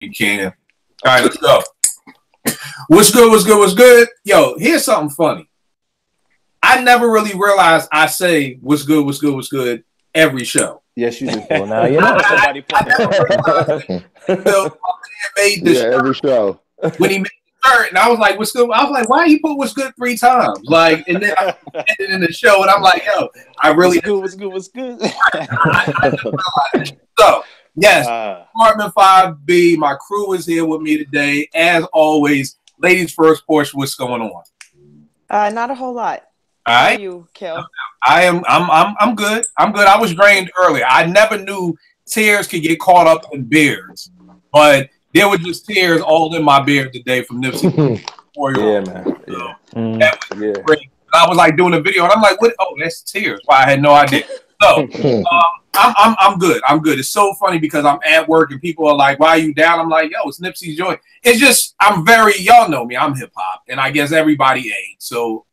You can. All right, let's go. What's good? What's good? What's good? Yo, here's something funny. I never really realized I say what's good, what's good, what's good every show. Yes, you do. Well, now you know. I made this every show. When he made the shirt, and I was like, what's good? I was like, why you put what's good 3 times? Like, and then I ended in the show, and I'm like, yo, I really What's good? So, yes, Apartment 5B, my crew is here with me today. As always, ladies first, Portia, what's going on? Not a whole lot. All right. How are you, Kel? I'm good. I'm good. I was drained earlier. I never knew tears could get caught up in beards, but there were just tears all in my beard today from Nipsey. Yeah, man. That was great. I was like doing a video, and I'm like, "What? Oh, that's tears." Well, I had no idea. So I'm good. I'm good. It's so funny because I'm at work and people are like, "Why are you down?" I'm like, "Yo, it's Nipsey's joint." It's just y'all know me. I'm hip hop, and I guess everybody ain't. So,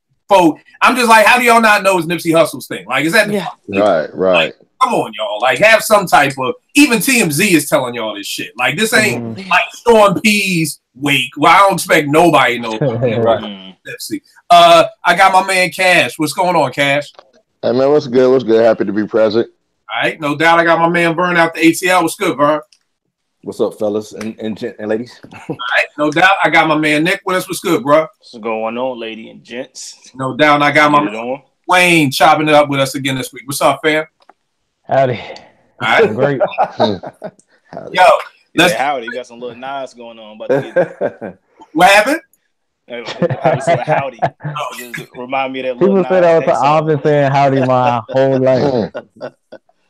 I'm just like, how do y'all not know it's Nipsey Hussle's thing? Like, is that right? Like, come on, y'all. Like, have some type of. Even TMZ is telling y'all this shit. Like, this ain't like Storm P's wake. Well, I don't expect nobody to know. Nipsey. I got my man Cash. What's going on, Cash? Hey man, what's good? What's good? Happy to be present. All right, no doubt. I got my man Vern out the ATL. What's good, Vern? What's up, fellas and ladies? All right, no doubt. I got my man Nick with us. What's good, bro? What's going on, lady and gents? No doubt. And I got my man Wayne chopping it up with us again this week. What's up, fam? Howdy. All right, great. Yo, howdy. You got some little Nas going on. What happened? Howdy. Remind me of that. People say that I've been saying howdy my whole life.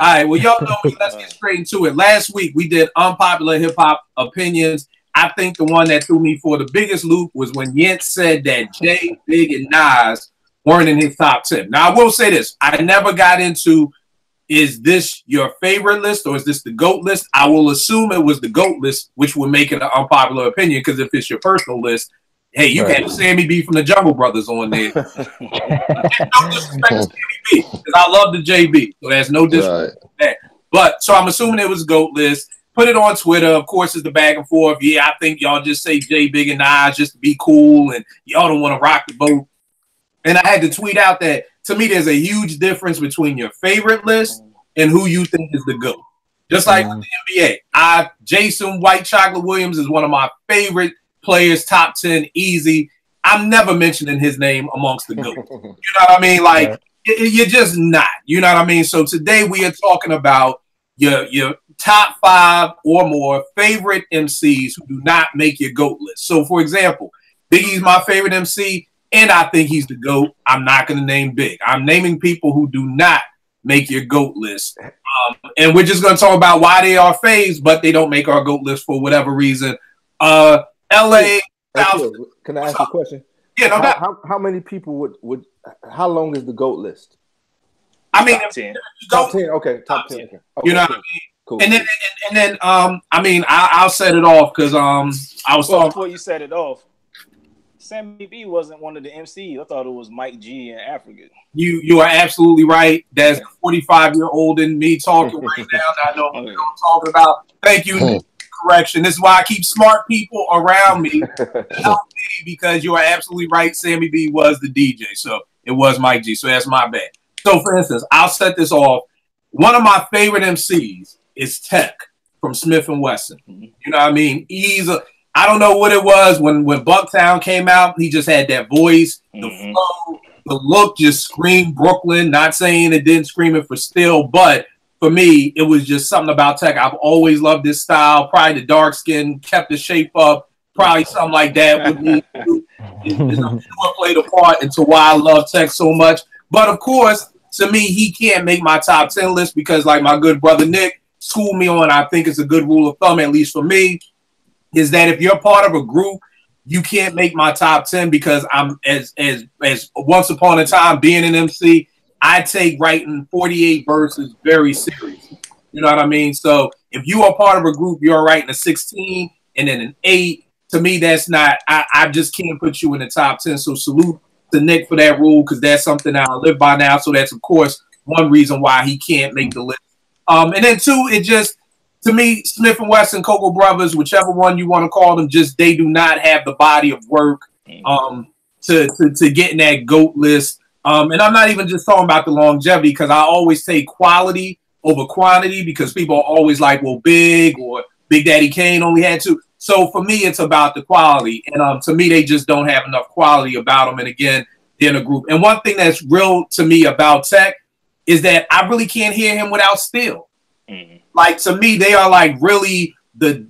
All right, well, y'all know me. Let's get straight into it. Last week, we did unpopular hip-hop opinions. I think the one that threw me for the biggest loop was when Yent said that Jay, Big, and Nas weren't in his top 10. Now, I will say this. I never got into, is this your favorite list or is this the GOAT list? I will assume it was the GOAT list, which would make it an unpopular opinion, because if it's your personal list, hey, you can have Sammy B from the Jungle Brothers on there. No disrespect to Sammy B, because I love the JB, so there's no disrespect to that. But so I'm assuming it was GOAT list. Put it on Twitter. Of course, it's the back and forth. Yeah, I think y'all just say J, Big, and Nas just to be cool, and y'all don't want to rock the boat. And I had to tweet out that to me, there's a huge difference between your favorite list and who you think is the GOAT. Just like with the NBA, Jason White Chocolate Williams is one of my favorite players, top 10, easy. I'm never mentioning his name amongst the GOAT. You know what I mean? Like, you're just not. You know what I mean? So today we are talking about your top 5 or more favorite MCs who do not make your GOAT list. So, for example, Biggie's my favorite MC, and I think he's the GOAT. I'm not going to name Big. I'm naming people who do not make your GOAT list. And we're just going to talk about why they are faves, but they don't make our GOAT list for whatever reason. LA. Can I ask you a question? Yeah, no doubt. How many people would how long is the GOAT list? I mean, top 10. Top 10. Okay, top 10. Okay. You know what I mean? Cool. And then I mean, I'll set it off because I was talking before you set it off. Sammy B wasn't one of the MCs. I thought it was Mike G and Africa. You are absolutely right. That's 45-year-old in me talking right now. I know what I'm talking about. Thank you. Correction. This is why I keep smart people around me to help me, because you are absolutely right. Sammy B was the DJ, so it was Mike G. So that's my bad. So for instance, I'll set this off. One of my favorite MCs is Tech from Smith and Wesson. You know what I mean? I don't know what it was when Bucktown came out. He just had that voice, the flow, the look, just screamed Brooklyn. Not saying it didn't scream it for still, but for me, it was just something about Tech. I've always loved this style. Probably the dark skin kept the shape up. Probably something like that would be played a part into why I love Tech so much. But of course, to me, he can't make my top 10 list because, like my good brother Nick schooled me on, I think it's a good rule of thumb, at least for me, is that if you're part of a group, you can't make my top 10 because I'm as once upon a time being an MC, I take writing 48 verses very serious. You know what I mean? So if you are part of a group, you're writing a 16 and then an 8. To me, that's not, I just can't put you in the top 10. So salute to Nick for that rule, because that's something that I live by now. So that's, of course, one reason why he can't make the list. And then 2, to me, Smith and Wesson, Cocoa Brothers, whichever one you want to call them, just they do not have the body of work to get in that GOAT list. And I'm not even just talking about the longevity, because I always take quality over quantity, because people are always like, well, Big or Big Daddy Kane only had two. So for me, it's about the quality. And to me, they just don't have enough quality about them. And again, they're in a group. And one thing that's real to me about Tech is that I really can't hear him without Still. Like, to me, they are like really the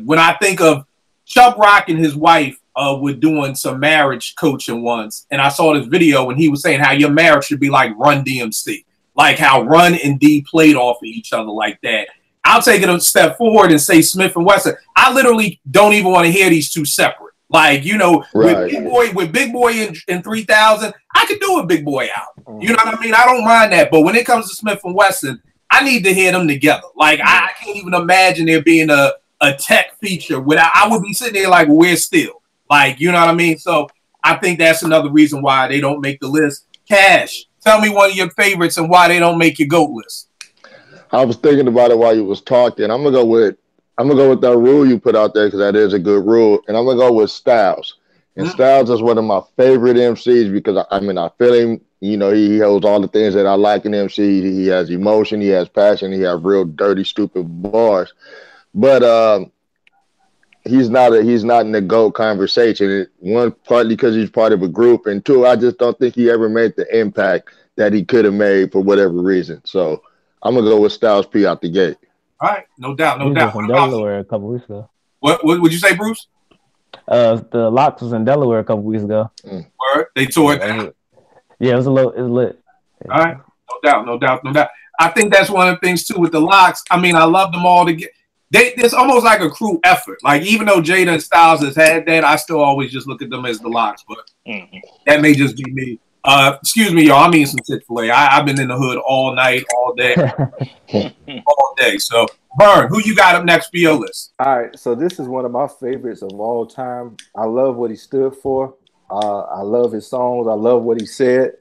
when I think of Chubb Rock and his wife were doing some marriage coaching once, and I saw this video when he was saying how your marriage should be like Run DMC, like how Run and D played off of each other like that. I'll take it a step forward and say Smith and Wesson. I literally don't even want to hear these two separate. Like, you know, with Big Boy in 3000, I could do a Big Boy out. You know what I mean? I don't mind that. But when it comes to Smith and Wesson, I need to hear them together. Like, I can't even imagine there being a Tech feature without. I would be sitting there like, well, where's Still? Like, you know what I mean? So I think that's another reason why they don't make the list. Cash, tell me one of your favorites and why they don't make your GOAT list. I was thinking about it while you was talking. I'm gonna go with that rule you put out there, because that is a good rule, and I'm gonna go with Styles. And Styles is one of my favorite MCs, because I mean, I feel him. You know, he holds all the things that I like in MC. He has emotion, he has passion, he has real dirty, stupid bars. But he's not in the GOAT conversation. One, partly because he's part of a group, and two, I just don't think he ever made the impact that he could have made for whatever reason. So I'm gonna go with Styles P out the gate. All right, no doubt, no He was doubt. in Delaware a couple weeks ago. What would you say, Bruce? The Locks was in Delaware a couple weeks ago. Word, they toured that. Yeah, it was lit. All right, no doubt. I think that's one of the things too with the Locks. I mean, I love them all together. It's almost like a crew effort. Like, even though Jada and Styles has had that, I still always just look at them as the Locks. But that may just be me. Excuse me, y'all. I'm eating some Chick-fil-A. I've been in the hood all night, all day, all day. So, Burn, who you got up next for your list? All right, so this is one of my favorites of all time. I love what he stood for. I love his songs. I love what he said.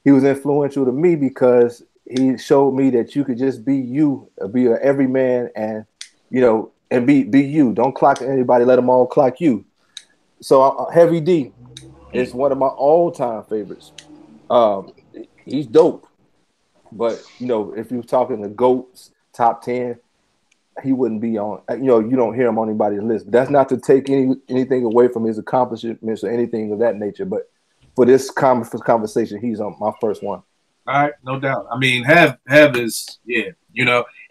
He was influential to me because he showed me that you could just be you, be an everyman, and and be you. Don't clock anybody. Let them all clock you. So Heavy D is one of my all-time favorites. He's dope, but if you're talking the GOATs top 10, he wouldn't be on. You don't hear him on anybody's list. But that's not to take anything away from his accomplishments or anything of that nature. But for this conversation, he's on my first one. All right, no doubt. I mean, Hev is, and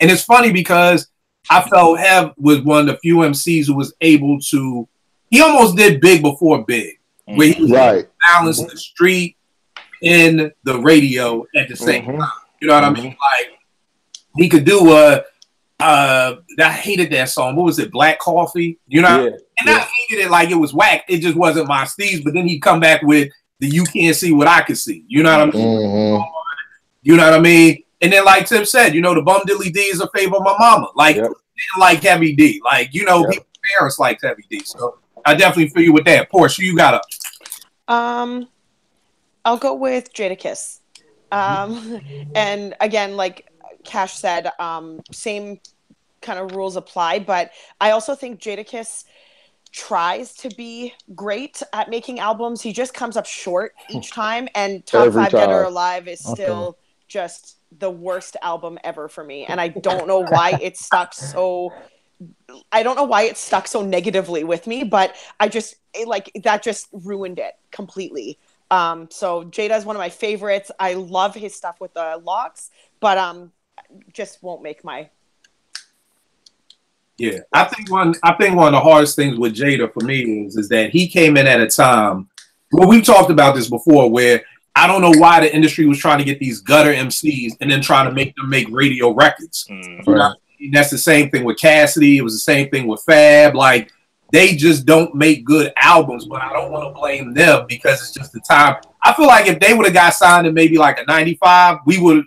it's funny because I felt Hev was one of the few MCs who was able to. He almost did Big before Big, where he was able to balance the street and the radio at the same time. You know what I mean? Like, he could do I hated that song. What was it? Black Coffee. You know, I hated it like it was whack. It just wasn't my steez. But then he'd come back with the "You Can't See What I Can See." You know what I mean? You know what I mean? And then, like Tim said, the Bum Dilly D is a favor of my mama. Like, didn't like Heavy D. Like, people's parents liked Heavy D. So I definitely feel you with that. Porsche, who you got up? I'll go with Jadakiss. And again, like Cash said, same kind of rules apply, but I also think Jadakiss tries to be great at making albums. He just comes up short each time, and Top 5 Dead or Alive is still just the worst album ever for me, and I don't know why it stuck so negatively with me, but that just ruined it completely. So Jada is one of my favorites. I love his stuff with the Locks, but just won't make my. Yeah, I think one of the hardest things with Jada for me is that he came in at a time. Well, we've talked about this before, where I don't know why the industry was trying to get these gutter MCs and then trying to make them make radio records. That's the same thing with Cassidy. It was the same thing with Fab. Like, they just don't make good albums, but I don't want to blame them because it's just the time. I feel like if they would have got signed in maybe like a 95, we would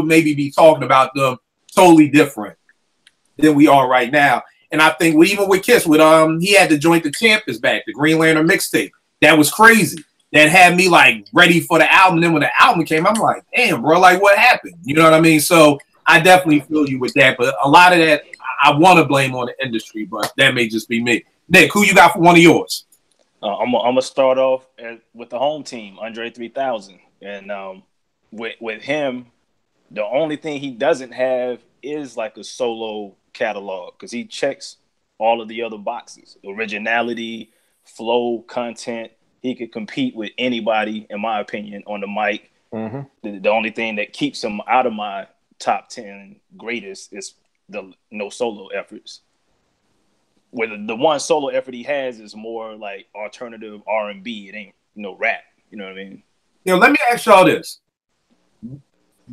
maybe be talking about them totally different than we are right now. And I think even with Kiss, he had the Joint the Campus back, the Green Lantern mixtape. That was crazy. That had me like ready for the album. Then when the album came, I'm like, damn, bro, like what happened? You know what I mean? So I definitely feel you with that. But a lot of that, I want to blame on the industry, but that may just be me. Nick, who you got for one of yours? I'm gonna start off with the home team, Andre 3000, and with him, the only thing he doesn't have is like a solo catalog because he checks all of the other boxes: originality, flow, content. He could compete with anybody, in my opinion, on the mic. Mm-hmm. The only thing that keeps him out of my top 10 greatest is the no solo efforts. Where the one solo effort he has is more like alternative R&B. It ain't rap. You know what I mean? Let me ask y'all this.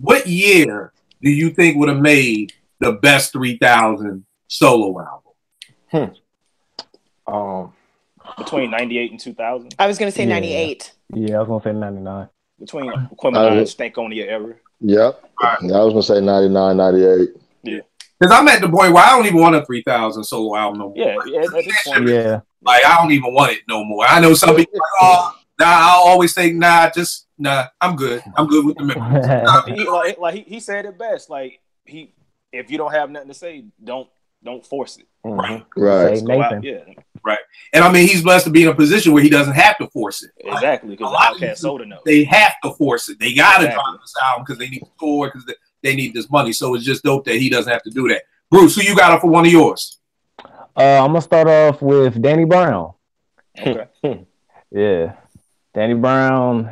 What year do you think would have made the best 3000 solo album? Between 98 and 2000. I was going to say 98. Yeah, I was going to say 99. Between Aquemini and Stankonia era. Yep. Right. I was going to say 99, 98. Yeah. Because I'm at the point where I don't even want a 3000 solo album no more. Yeah. Like, I don't even want it no more. I know some people like, oh, nah, I'll always think, nah, I'm good. I'm good with the memories. He said it best. Like, if you don't have nothing to say, don't force it. Right. Right. And I mean, he's blessed to be in a position where he doesn't have to force it. Exactly, because the Outkast soda knows. They have to force it. They got to drop this album because they need to tour, because they need this money. So it's just dope that he doesn't have to do that. Bruce, who you got for one of yours? I'm going to start off with Danny Brown. Okay. Yeah. Danny Brown.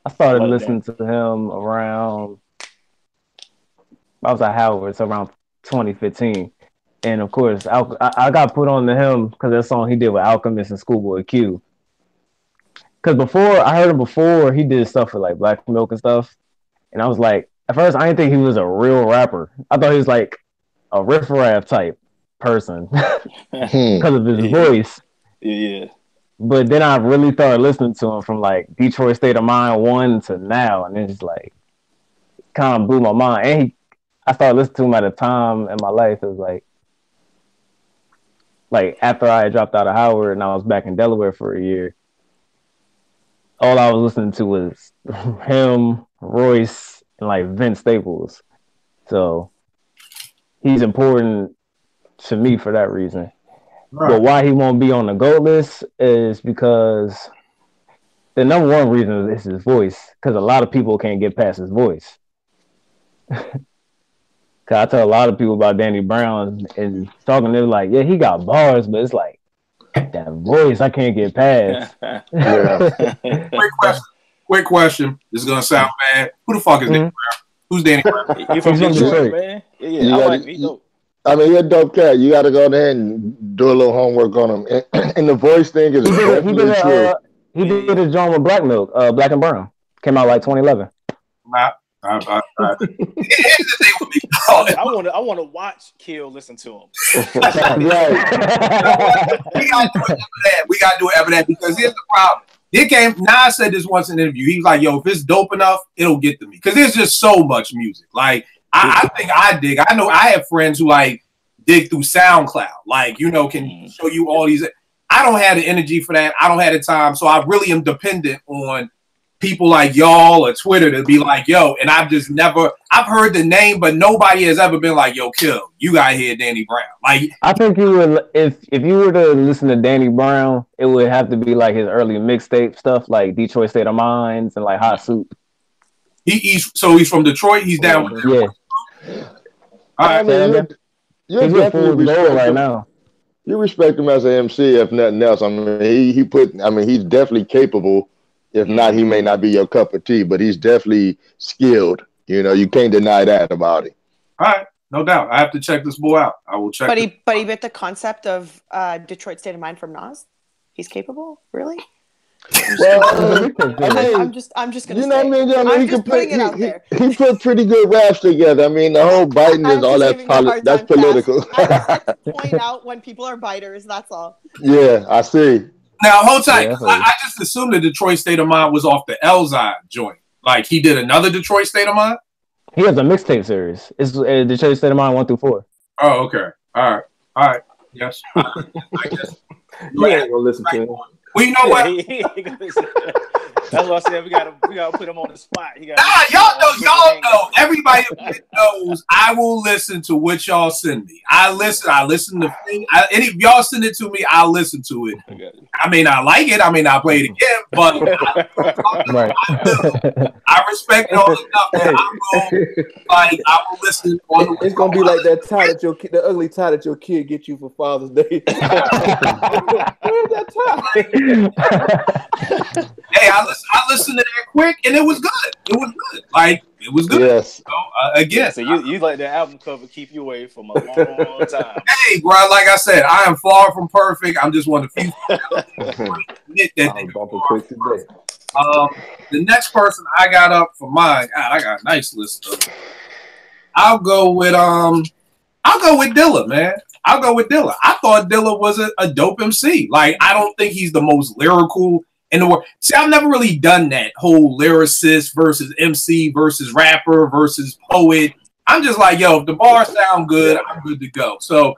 I started listening to him around, I was at Howard, so around 2015. And of course, I got put on to him because that song he did with Alchemist and Schoolboy Q. Because I heard him before, he did stuff with like Black Milk and stuff. And I was like, at first, I didn't think he was a real rapper. I thought he was like a riff-raff type person because of his voice. Yeah. But then I really started listening to him from like Detroit State of Mind 1 to now. And it's just like, kind of blew my mind. And I started listening to him at a time in my life. It was like after I had dropped out of Howard and I was back in Delaware for a year, all I was listening to was him, Royce, and like Vince Staples. So he's important to me for that reason. Right. But why he won't be on the GOAT list is because the number one reason is his voice, because a lot of people can't get past his voice. I tell a lot of people about Danny Brown and talking, they're like, yeah, he got bars, but it's like, that voice I can't get past. Quick question. This is going to sound bad. Who the fuck is Danny Brown? Who's Danny Brown? You from Detroit, man? Yeah, I like me. I mean, you're a dope cat. You got to go there and do a little homework on him. And the voice thing is definitely true. He did a joint with Black Milk, Black and Brown. Came out like 2011. I want to watch Kill listen to him. We gotta do it after that because here's the problem. Nas said this once in an interview. He was like, "Yo, if it's dope enough, it'll get to me." Because there's just so much music. Like I think I dig. I know I have friends who like dig through SoundCloud. Like can show you all these. I don't have the energy for that. I don't have the time. So I really am dependent on people like y'all or Twitter to be like, yo, and I've heard the name, but nobody has ever been like, yo, Kill, you got to hear Danny Brown. Like, I think you would, if you were to listen to Danny Brown, it would have to be like his early mixtape stuff, like Detroit State of Minds and like Hot Soup. He's from Detroit. He's down with them. Yeah. All right, man. You're definitely right now. You respect him as an MC, if nothing else. I mean, he's definitely capable. If not, he may not be your cup of tea, but he's definitely skilled. You can't deny that about him. All right, no doubt. I have to check this boy out. I will check. But he bit the concept of Detroit State of Mind from Nas. He's capable, really? Well, I'm just gonna. You know what I mean? I'm just putting it out there. He put pretty good raps together. I mean, the whole biting is all that's political. I just like to point out when people are biters. That's all. Yeah, I see. Now hold tight. I just assumed the Detroit State of Mind was off the Elzine joint. Like he did another Detroit State of Mind. He has a mixtape series. It's Detroit State of Mind 1 through 4. Oh, okay. All right. Yes. I guess. You ain't gonna listen to him. Well, you know what? That's what I said. We gotta put him on the spot. Y'all know. Everybody knows. I will listen to what y'all send me. I listen to any of y'all send it to me. I'll listen to it. I may not like it. I may not play it again. But I respect y'all enough that I will listen. It's gonna be like that tie that the ugly tie that your kid get you for Father's Day. Where's that tie? Hey, I listened to that quick, and it was good. It was good. Like, it was good. Yes. So, again. So you let the album cover keep you away from a long time. Hey, bro, like I said, I am far from perfect. I'm just one of the few. Admit that. I'm bumping quick today. The next person I got up for mine, God, I got a nice list of them. I'll go with Dilla, man. I'll go with Dilla. I thought Dilla was a dope MC. Like, I don't think he's the most lyrical in the world. See, I've never really done that whole lyricist versus MC versus rapper versus poet. I'm just like, yo, if the bars sound good, I'm good to go. So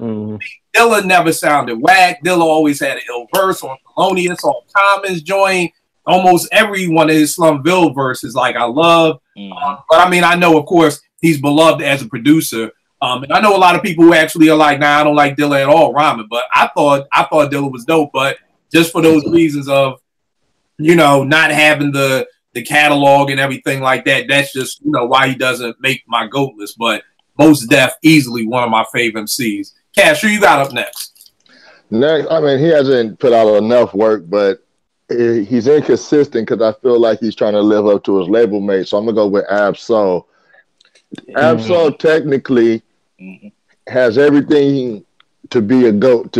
Dilla never sounded whack. Dilla always had an ill verse on Thelonious, on Commons joint. Almost every one of his Slumville verses, like, I love. But I mean, I know, of course, he's beloved as a producer. And I know a lot of people who actually are like, nah, I don't like Dilla at all, rhyming. But I thought Dilla was dope. But just for those reasons of, not having the catalog and everything like that, that's just, why he doesn't make my GOAT list. But Mos Def, easily one of my favorite MCs. Cash, who you got up next? Next, I mean, he hasn't put out enough work, but he's inconsistent because I feel like he's trying to live up to his label mate. So I'm going to go with Ab-Soul. Ab-Soul technically has everything to be a GOAT.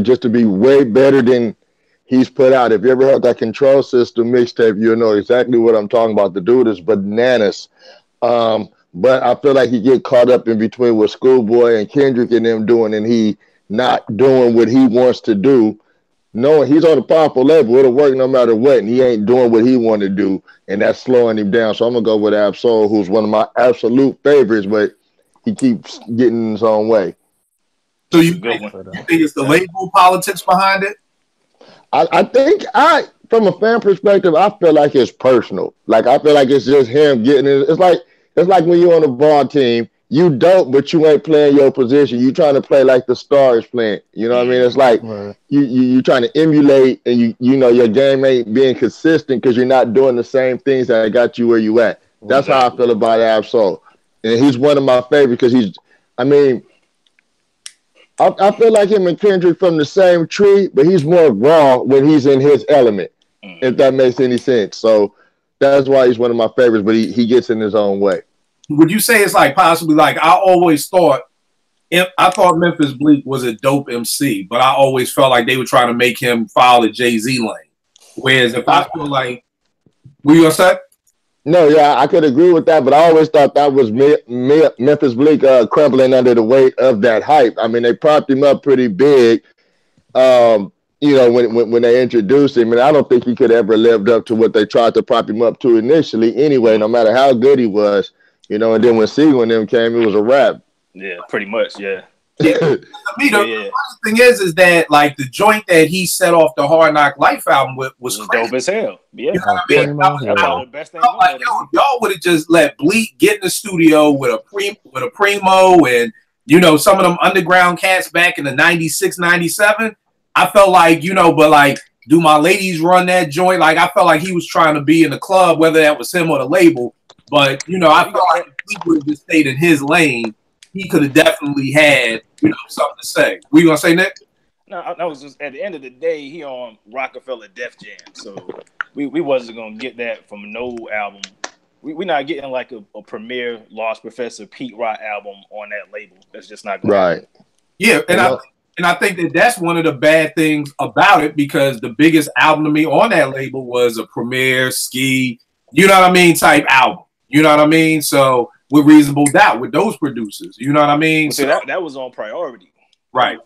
Just to be way better than he's put out. If you ever heard that Control System mixtape, you'll know exactly what I'm talking about. The dude is bananas. But I feel like he get caught up in between what Schoolboy and Kendrick and them doing, and he not doing what he wants to do. Knowing he's on a powerful label, it'll work no matter what, and he ain't doing what he want to do, and that's slowing him down. So I'm going to go with Ab-Soul, who's one of my absolute favorites, but he keeps getting in his own way. So you think it's the label politics behind it? I think from a fan perspective, I feel like it's personal. Like, I feel like it's just him getting it. It's like when you're on a ball team, you dope, but you ain't playing your position. You trying to play like the star is playing. You know what I mean? It's like you trying to emulate, and your game ain't being consistent because you're not doing the same things that got you where you at. That's how I feel about Ab-Soul. And he's one of my favorites because I feel like him and Kendrick from the same tree, but he's more raw when he's in his element, if that makes any sense. So that's why he's one of my favorites, but he gets in his own way. Would you say it's like possibly like I thought Memphis Bleak was a dope MC, but I always felt like they were trying to make him follow the Jay-Z lane. Whereas if I feel like, what you gonna say? No, yeah, I could agree with that, but I always thought that was Memphis Bleak crumbling under the weight of that hype. I mean, they propped him up pretty big, when they introduced him, and I don't think he could ever lived up to what they tried to prop him up to initially anyway, no matter how good he was, and then when Siegel and them came, it was a wrap. Yeah, pretty much, yeah. To me, the funny thing is that like the joint that he set off the Hard Knock Life album with was dope as hell. Yeah, you know what I mean? The best thing. Like, y'all would have just let Bleak get in the studio with a Primo and some of them underground cats back in the 96, 97. I felt like but like, do my ladies run that joint? Like, I felt like he was trying to be in the club, whether that was him or the label. But I felt like if he would have just stayed in his lane, he could have definitely had, something to say. What you gonna say, Nick? No, I was just, at the end of the day, he on Rockefeller Def Jam, so we wasn't gonna get that from no album. We're not getting like a premier Lost Professor Pete Rock album on that label. That's just not gonna happen. Yeah, and I think that's one of the bad things about it, because the biggest album to me on that label was a Premier Ski, type album. You know what I mean? So with Reasonable Doubt, with those producers, you know what I mean? So that was on Priority. Right.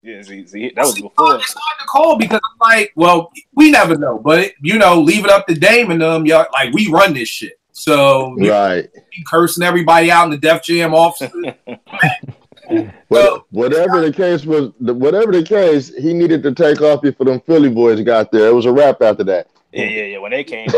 Yeah, see, that was before. It's hard to call because I'm like, well, we never know. But, leave it up to Dame and them. Y'all, like, we run this shit. So, right. Cursing everybody out in the Def Jam office. Well, whatever the case, he needed to take off before them Philly boys got there. It was a wrap after that. Yeah. When they came,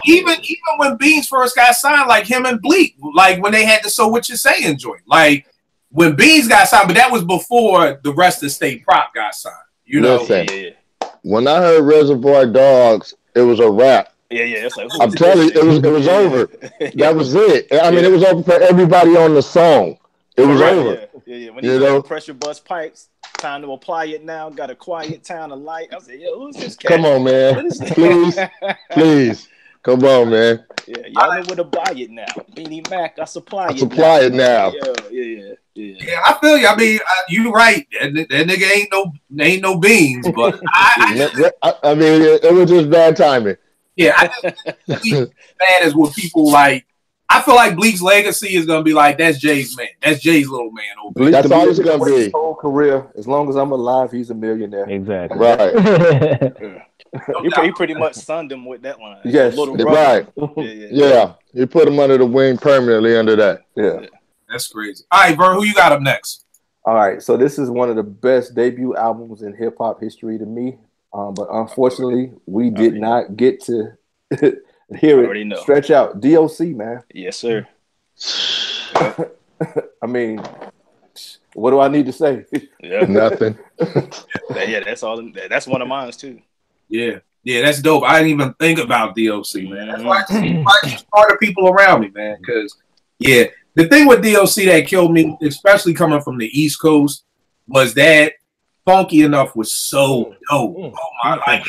even when Beans first got signed, like him and Bleak, like when they had the So What You Saying joint, like when Beans got signed, but that was before the rest of State Prop got signed. You know, Listen, when I heard Reservoir Dogs, it was a wrap. Yeah. It's like, I'm telling you, it was over. That was it. I mean, it was over for everybody on the song. It was over. Yeah. When you know, pressure bust pipes, time to apply it now. Got a quiet town of light. I was like, yo, who's this cat? Come on, man. Please. Come on, man. Yeah, y'all know where to buy it now. Beanie Mac, I supply it now. Yeah. I feel you. I mean, you right. That nigga ain't no Beans, but I mean, it was just bad timing. Yeah, I just bad as what people like. I feel like Bleak's legacy is gonna be like that's Jay's man. That's Jay's little man. Over Bleak that's all it's gonna be. His whole career, as long as I'm alive, he's a millionaire. Exactly. Right. He pretty much stunned him with that line. Yes. Right. Yeah. He put him under the wing permanently under that. Yeah. That's crazy. All right, Vern, who you got up next? All right. So this is one of the best debut albums in hip hop history to me. But unfortunately, we did not get to hear it stretch out. DOC, man. Yes, sir. I mean, what do I need to say? Yeah. Nothing. Yeah, that's all. That's one of mine too. Yeah, that's dope. I didn't even think about DOC, man. That's why I keep smarter people around me, man. Because the thing with DOC that killed me, especially coming from the East Coast, was that Funky Enough was so dope. Oh my! Like,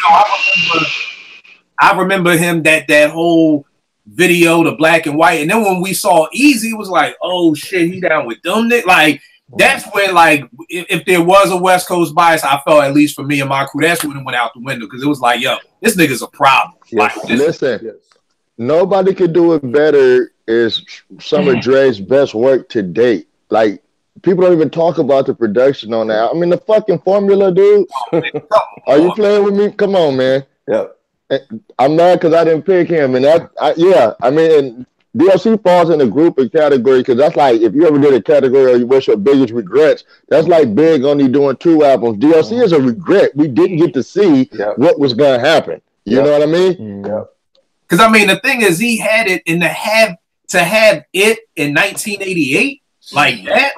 I remember him that whole video, the black and white, and then when we saw Easy, it was like, oh shit, he down with them. Like that's when, like, if there was a West Coast bias, I felt, at least for me and my crew, that's when it went out the window, because it was like, yo, this nigga's a problem. Yes. Like, listen, nobody could do it better. Is some of Dre's best work to date. Like, people don't even talk about the production on that. I mean, the fucking formula, dude. Are you playing with me? Come on, man. Yeah. I'm mad because I didn't pick him. And I mean, DLC falls in a group of category, because that's like, if you ever did a category of what's your biggest regrets, that's like Big only doing 2 albums. DLC is a regret. We didn't get to see what was going to happen. You know what I mean? Yeah. Because, I mean, the thing is, he had it in to have it in 1988 like that,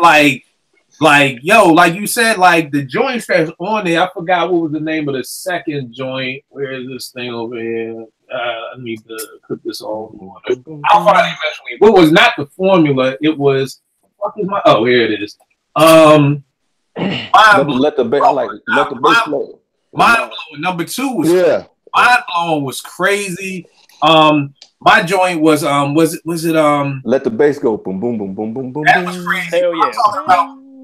like yo, like you said, like the joints that's on there. I forgot what was the name of the second joint. Where is this thing over here? I need to put this all on. I'll find it eventually. What was not the formula? It was here it is. Let the bass play. Mind blowing. Number 2 was mind blowing was crazy. My joint was it Let the bass go boom boom boom boom boom boom. That was crazy. Hell yeah.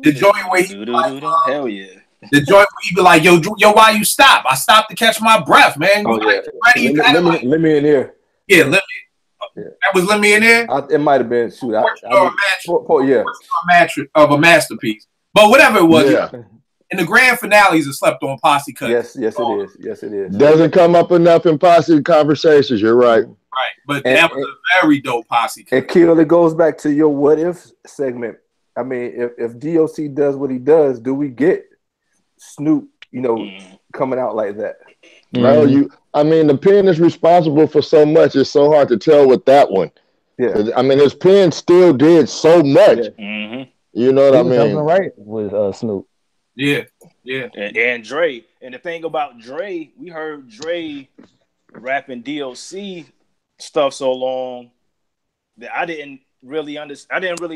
The joint where he hell yeah. The joint where he be like, yo, why you stop? I stopped to catch my breath, man. Let me in here. Yeah, let me. That was Let Me In There. It might have been of a masterpiece, but whatever it was. In the grand finale, he's a slept-on posse cut. Yes, it is. Yes, it is. Doesn't come up enough in posse conversations. You're right. Right, but that was a very dope posse cut. And Kill, it goes back to your what if segment. I mean, if DOC does what he does, do we get Snoop, coming out like that? Well, I mean, the pen is responsible for so much. It's so hard to tell with that one. Yeah. I mean, his pen still did so much. Yeah. You know what I mean? Right with Snoop. Yeah. And Dre. And the thing about Dre, we heard Dre rapping DOC stuff so long that I didn't really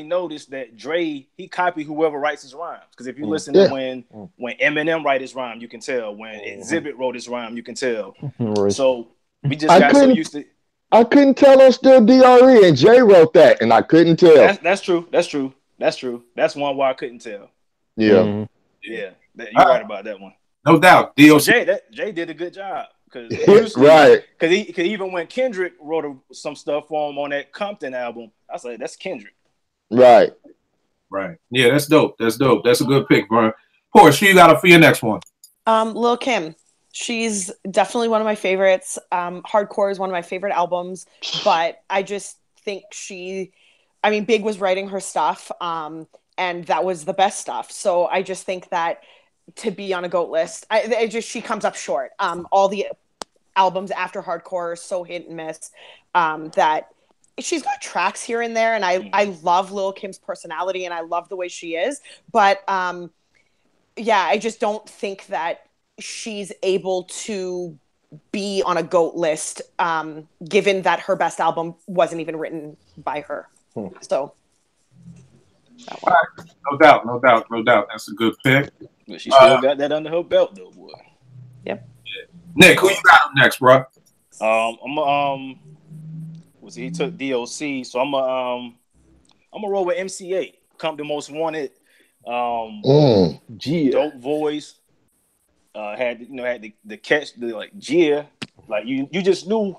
notice that Dre, he copied whoever writes his rhymes. Because if you listen to when Eminem write his rhyme, you can tell. When Exhibit wrote his rhyme, you can tell. So we just got so used to. I couldn't tell on Still DRE, and Jay wrote that, and I couldn't tell. That's true. That's one where I couldn't tell. Yeah. Yeah, you're right about that one. No doubt. DOC. So Jay did a good job. Right. Because even when Kendrick wrote some stuff for him on that Compton album, I was like, that's Kendrick. Right. Yeah, that's dope. That's a good pick, Vern. Porsche, who you got for your next one? Lil' Kim. She's definitely one of my favorites. Hardcore is one of my favorite albums, but I just think Big was writing her stuff, and that was the best stuff. So I just think that to be on a GOAT list, she comes up short. All the albums after hardcore are so hit and miss that she's got tracks here and there, and I love Lil' Kim's personality and I love the way she is, but yeah, I just don't think that she's able to be on a GOAT list, given that her best album wasn't even written by her. So, no doubt. That's a good pick. But she still got that under her belt, though, boy. Yep. Yeah. Nick, who you got next, bro? He took DOC, so I'm gonna roll with MCA. Come the Most Wanted. Dope voice. Had the catch, the like Gia, like you just knew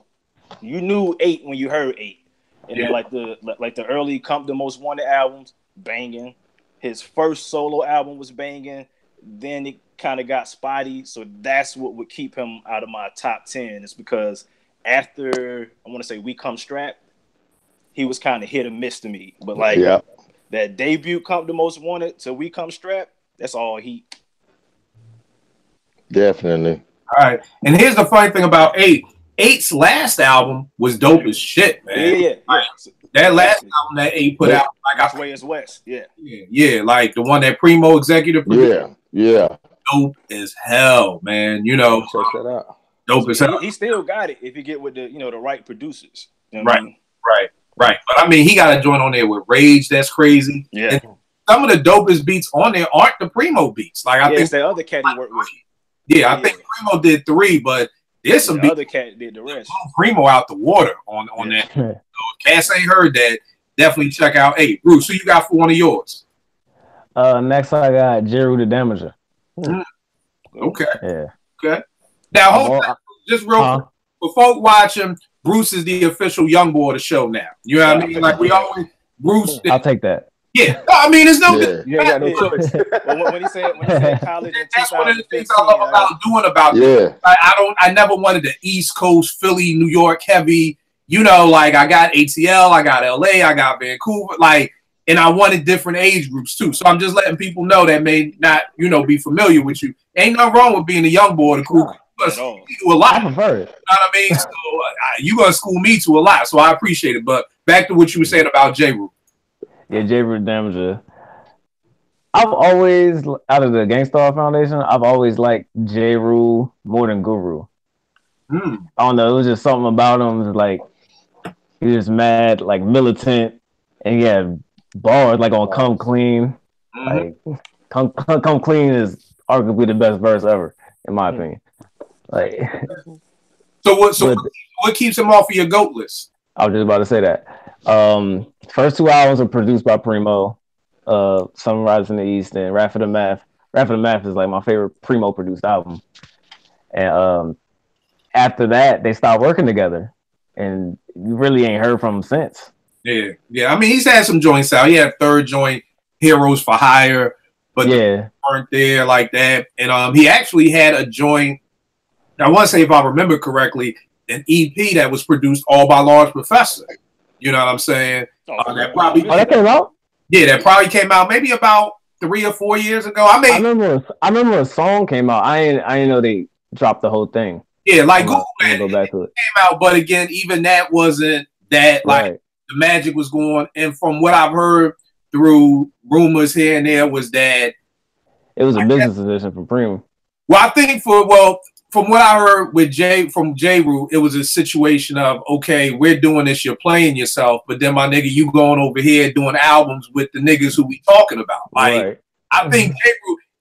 8 when you heard 8, and then like the early Come the Most Wanted albums, banging. His first solo album was banging. Then it kind of got spotty, so that's what would keep him out of my top 10. Is because after I want to say We Come Strapped, he was kind of hit or miss to me. But like that debut Come the Most Wanted to We Come Strapped, that's all heat. Definitely. All right. And here's the funny thing about 8. 8's last album was dope as shit, man. Yeah. Like, that last album that 8 put out, like Way is West. Yeah, like the one that Primo executive produced. Yeah. Dope as hell, man. You know, Check that out. Dope as hell. He still got it if you get with the the right producers. You know Right. I mean? Right. But I mean, he got a joint on there with Rage. That's crazy. Yeah. And some of the dopest beats on there aren't the Primo beats. Like I think it's that other cat he worked with. Yeah, I think Primo did 3, but there's some the other cat did the rest. Primo out the water on that. So if Cass ain't heard that, definitely check out 8. Bruce, who you got for one of yours? Next I got Jeru the Damager. Okay. Yeah. Okay. Now hold on. Just real quick. For folk watching, Bruce is the official young boy of the show now. You know what I mean? Like we always Bruce. I'll take that. Yeah. I mean, it's no You ain't got no choice. when he said college in that's one of the 2015, things I love about doing about this. I never wanted the East Coast, Philly, New York heavy. You know, like I got ATL, I got LA, I got Vancouver, like, and I wanted different age groups too. So I'm just letting people know that may not, be familiar with you. Ain't nothing wrong with being a young boy. The cool. You do a lot. I prefer it. You know what I mean? So you gonna school me to a lot, so I appreciate it. But back to what you were saying about Jeru. Yeah, Jeru Damager. I've always, out of the Gangstar Foundation, I've always liked Jeru more than Guru. I don't know. It was just something about him. It was like he was just mad, like militant, and he had bars like on "Come Clean." Like "Come Clean" is arguably the best verse ever, in my opinion. Like, so what keeps him off of your GOAT list? I was just about to say that. First 2 albums are produced by Primo. Sunrise in the East and Rap for the Math. Rap for the Math is like my favorite Primo produced album. And after that, they stopped working together, and you really ain't heard from him since. Yeah. I mean, he's had some joints out. He had third joint, Heroes for Hire, but they weren't there like that. And he actually had a joint. I want to say, if I remember correctly, an EP that was produced all by Large Professor. You know what I'm saying? That came out? Yeah, that probably came out maybe about 3 or 4 years ago. I remember a song came out. I didn't know they dropped the whole thing. Yeah, like Google go back to it. Came out, but again, even that wasn't that like the magic was going. And from what I've heard through rumors here and there was that it was a business decision for Primo. Well, I think from what I heard with Jeru, it was a situation of, okay, we're doing this, you're playing yourself, but then my nigga, you going over here doing albums with the niggas who we talking about. Like, I think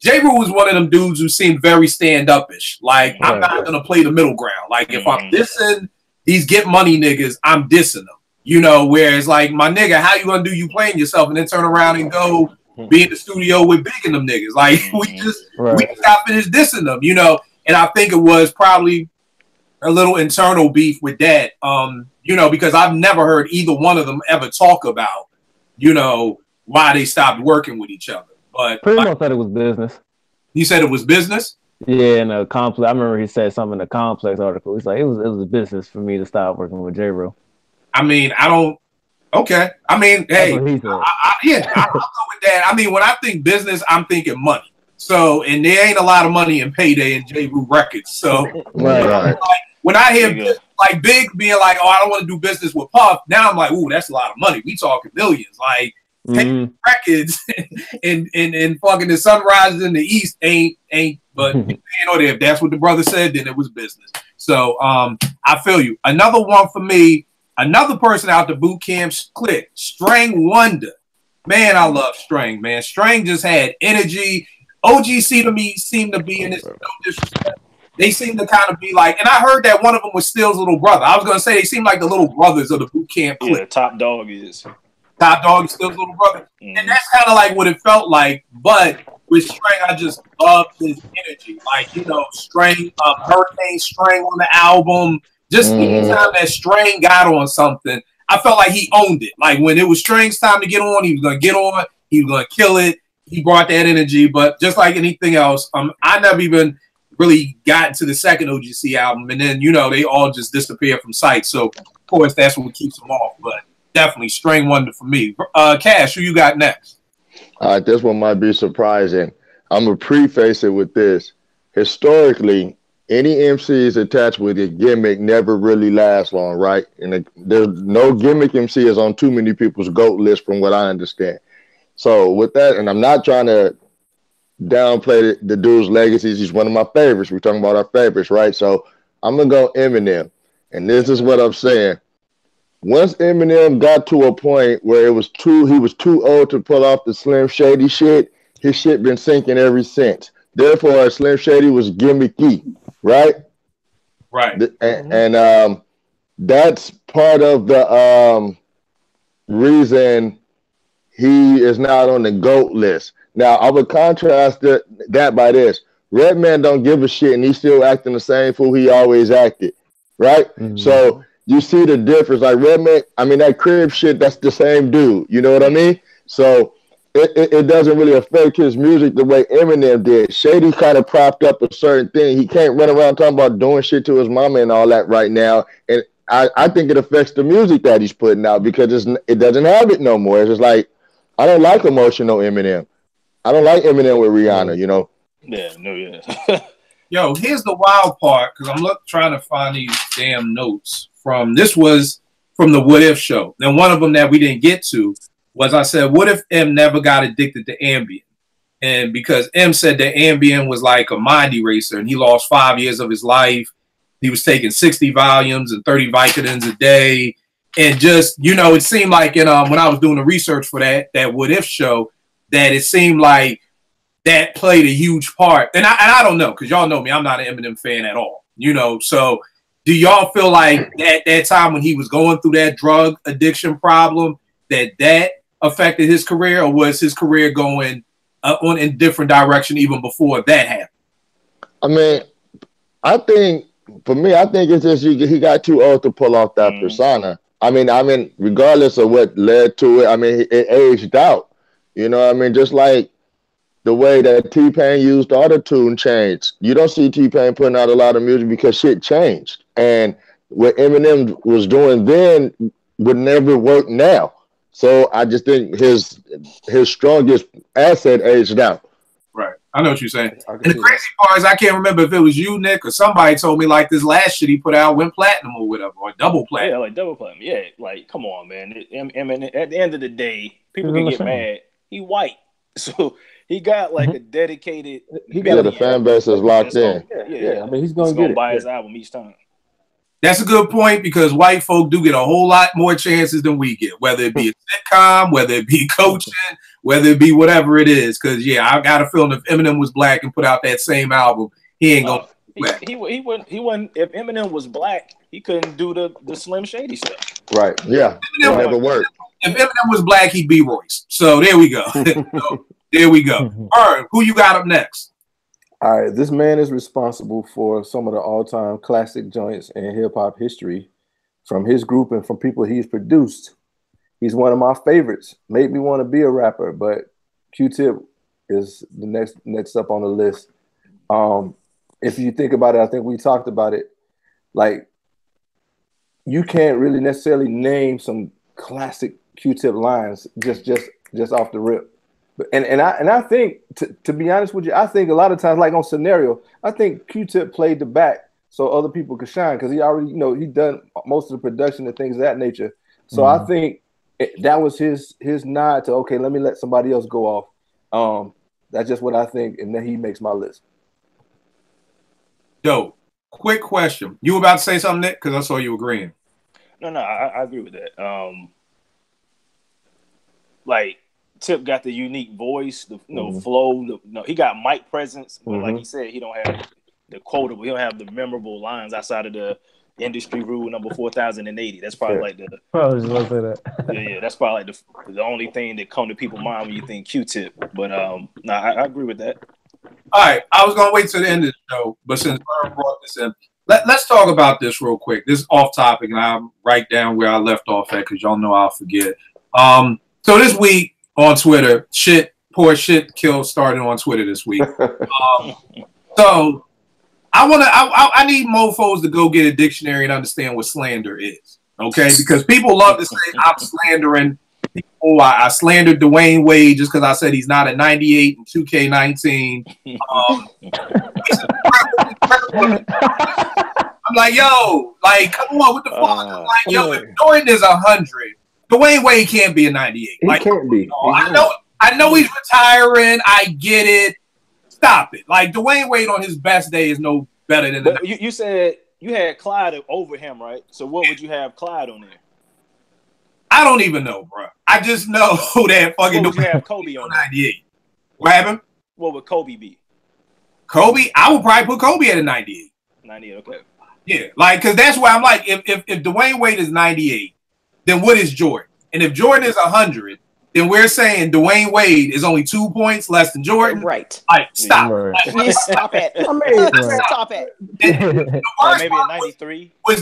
Jeru was one of them dudes who seemed very stand-up-ish. Like, I'm not going to play the middle ground. Like, if I'm dissing these get money niggas, I'm dissing them. Whereas, like, my nigga, how you going to do you playing yourself and then turn around and go be in the studio with Big and them niggas? Like, we just got finished dissing them, And I think it was probably a little internal beef with that, because I've never heard either one of them ever talk about, why they stopped working with each other. But Primo said it was business. He said it was business? Yeah, in the Complex. I remember he said something in the Complex article. He's like, it was a business for me to stop working with Jeru. I mean, okay. I mean, hey, I'll go with that. I mean, when I think business, I'm thinking money. So, and there ain't a lot of money in Payday and Jeru Records. So, when I hear like Big being like, "Oh, I don't want to do business with Puff," now I'm like, "Ooh, that's a lot of money. We talking millions." Like records and fucking the sunrise in the east ain't. But you know, if that's what the brother said, then it was business. So I feel you. Another one for me. Another person out the boot camp clique, String Wonder. Man, I love String, man. String just had energy. OGC to me seemed to be in this, no disrespect. They seem to kind of be like, and I heard that one of them was Still's little brother. I was going to say they seem like the little brothers of the boot camp clique. Yeah, Top Dog is. Top Dog is Still's little brother. And that's kind of like what it felt like. But with String, I just love his energy. Like, you know, String, Hurricane String on the album. Just anytime that String got on something, I felt like he owned it. Like when it was String's time to get on, he was going to get on. He was going to kill it. He brought that energy. But just like anything else, I never even really got into the second OGC album. And then, you know, they all just disappeared from sight. So, of course, that's what keeps them off. But definitely String Wonder for me. Cash, who you got next? All right, this one might be surprising. I'm going to preface it with this. Historically, any MCs attached with a gimmick never really last long, right? And there's no gimmick MC is on too many people's GOAT list from what I understand. So with that, and I'm not trying to downplay the dude's legacies. He's one of my favorites. We're talking about our favorites, right? So I'm going to go Eminem. And this is what I'm saying. Once Eminem got to a point where he was too old to pull off the Slim Shady shit, his shit been sinking ever since. Therefore, Slim Shady was gimmicky. Right? Right. And that's part of the reason he is not on the GOAT list. Now, I would contrast that by this. Redman don't give a shit, and he's still acting the same fool he always acted. Right? So you see the difference. Like Redman, I mean, that crib shit, that's the same dude. You know what I mean? So it doesn't really affect his music the way Eminem did. Shady kind of propped up a certain thing. He can't run around talking about doing shit to his mama and all that right now. And I think it affects the music that he's putting out because it doesn't have it no more. It's just like, I don't like emotional Eminem. I don't like Eminem with Rihanna, you know? Yeah, no, yeah. Yo, here's the wild part, because I'm trying to find these damn notes this was from the What If show. And one of them that we didn't get to was I said, what if M never got addicted to Ambien? And because M said that Ambien was like a mind eraser and he lost 5 years of his life. He was taking 60 volumes and 30 Vicodins a day. And just, you know, it seemed like when I was doing the research for that What If show, that it seemed like that played a huge part. And I don't know, because y'all know me, I'm not an Eminem fan at all. You know, so do y'all feel like at that time when he was going through that drug addiction problem, that affected his career, or was his career going on in different direction even before that happened? I mean, I think it's just he got too old to pull off that persona. I mean, regardless of what led to it, I mean, it aged out. You know what I mean? Just like the way that T-Pain used autotune changed. You don't see T-Pain putting out a lot of music because shit changed. And what Eminem was doing then would never work now. So I just think his strongest asset aged out. Right. I know what you're saying. And the crazy part is I can't remember if it was you, Nick, or somebody told me like this last shit he put out went platinum or whatever, or double platinum. Yeah, like double platinum. Yeah, like come on, man. Eminem, at the end of the day, people can get mad. He white. So he got like a dedicated. The fan base is locked in. Yeah. I mean, he's gonna buy his album each time. That's a good point, because white folk do get a whole lot more chances than we get, whether it be a sitcom, whether it be coaching, whether it be whatever it is. Because I got a feeling if Eminem was black and put out that same album, he ain't gonna. He wouldn't. If Eminem was black, he couldn't do the Slim Shady stuff. Right. Yeah. It never worked. If Eminem was black, he'd be Royce. So there we go. There we go. Bird, who you got up next? All right, this man is responsible for some of the all-time classic joints in hip-hop history from his group and from people he's produced. He's one of my favorites. Made me want to be a rapper, but Q-Tip is the next up on the list. If you think about it, I think we talked about it. Like, you can't really necessarily name some classic Q-Tip lines just off the rip. And I think, to be honest with you, I think a lot of times, like on Scenario, I think Q-Tip played the back so other people could shine because he already, you know, he done most of the production and things of that nature. So I think that was his nod to, okay, let me let somebody else go off. That's just what I think, and then he makes my list. Yo, quick question. You about to say something, Nick? Because I saw you agreeing. No, I agree with that. Like Tip got the unique voice, the flow. He got mic presence, but like he said, he don't have the quotable. He don't have the memorable lines outside of the industry rule number 4080. That's probably like the. I was just say that. Yeah, that's probably like the only thing that come to people's mind when you think Q-Tip. But I agree with that. All right, I was gonna wait till the end of the show, but since Vern brought this in, let's talk about this real quick. This is off topic, and I'll write down where I left off at because y'all know I'll forget. So this week on Twitter, poor shit kill started on Twitter this week. So I need mofos to go get a dictionary and understand what slander is, okay? Because people love to say I'm slandering people. I slandered Dwayne Wade just because I said he's not a 98 in 2K19. I'm like, yo, like, come on, what the fuck? I'm like, yo, if Jordan is 100, Dwayne Wade can't be a 98. He like, can't be. I know he's retiring. I get it. Stop it. Like, Dwayne Wade on his best day is no better than But you said you had Clyde over him, right? So what would you have Clyde on there? I don't even know, bro. I just know that fucking. What would you have Kobe on 98? What happened? What would Kobe be? Kobe, I would probably put Kobe at a 98. 98, okay. Yeah, like, because that's why I'm like, if Dwayne Wade is 98, then what is Jordan? And if Jordan is 100, then we're saying Dwayne Wade is only 2 points less than Jordan. Right. Like, stop. Right. Like, Stop it. I mean, Stop it. Maybe a 93. I'll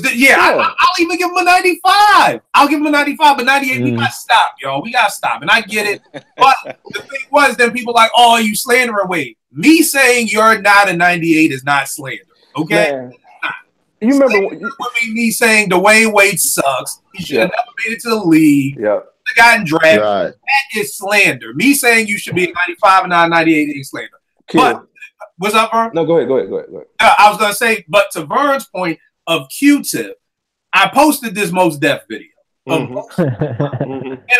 even give him a 95. I'll give him a 95, but 98, we gotta stop, yo. We gotta stop. And I get it. But the thing was, then people like, oh, you slandering Wade. Me saying you're not a 98 is not slander. Okay? Man. You remember me saying Dwayne Wade sucks. He should have never made it to the league. Yeah. Gotten drafted. Right. That is slander. Me saying you should be a 95 and not a 98 is slander. But what's up, Vern? No, go ahead. I was gonna say, but to Vern's point of Q-Tip, I posted this Most Def video. And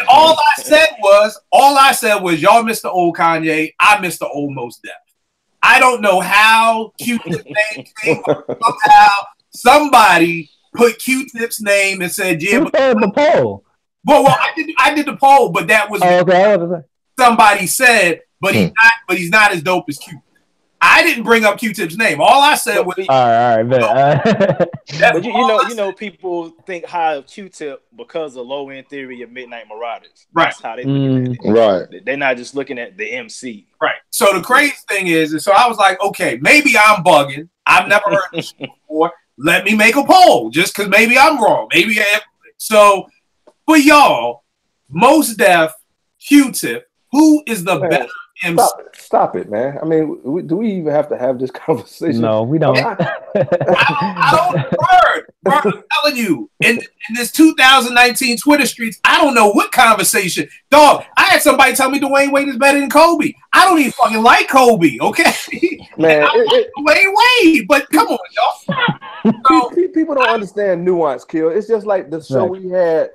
all I said was, y'all missed the old Kanye, I missed the old Most Def. I don't know how Q-Tip's name came up. Somehow somebody put Q-Tip's name and said, yeah, but the poll. Well, I did the poll, but that was somebody said, but he's not as dope as Q. I didn't bring up Q-Tip's name. All I said was, all right, but you know, people think high of Q-Tip because of Low End Theory and Midnight Marauders. That's how they look at it. Right. They're not just looking at the MC. Right. So the crazy thing is, so I was like, okay, maybe I'm bugging. I've never heard this before. Let me make a poll, just because maybe I'm wrong. So. For y'all, Most Def, Q-Tip, who is the better MC? Stop it, man. I mean, do we even have to have this conversation? No, we don't. I don't I'm telling you, in this 2019 Twitter streets, I don't know what conversation. Dog, I had somebody tell me Dwayne Wade is better than Kobe. I don't even fucking like Kobe, okay? Man, Dwayne Wade, but come on, y'all. So, people don't understand nuance, Kill. It's just like the show we had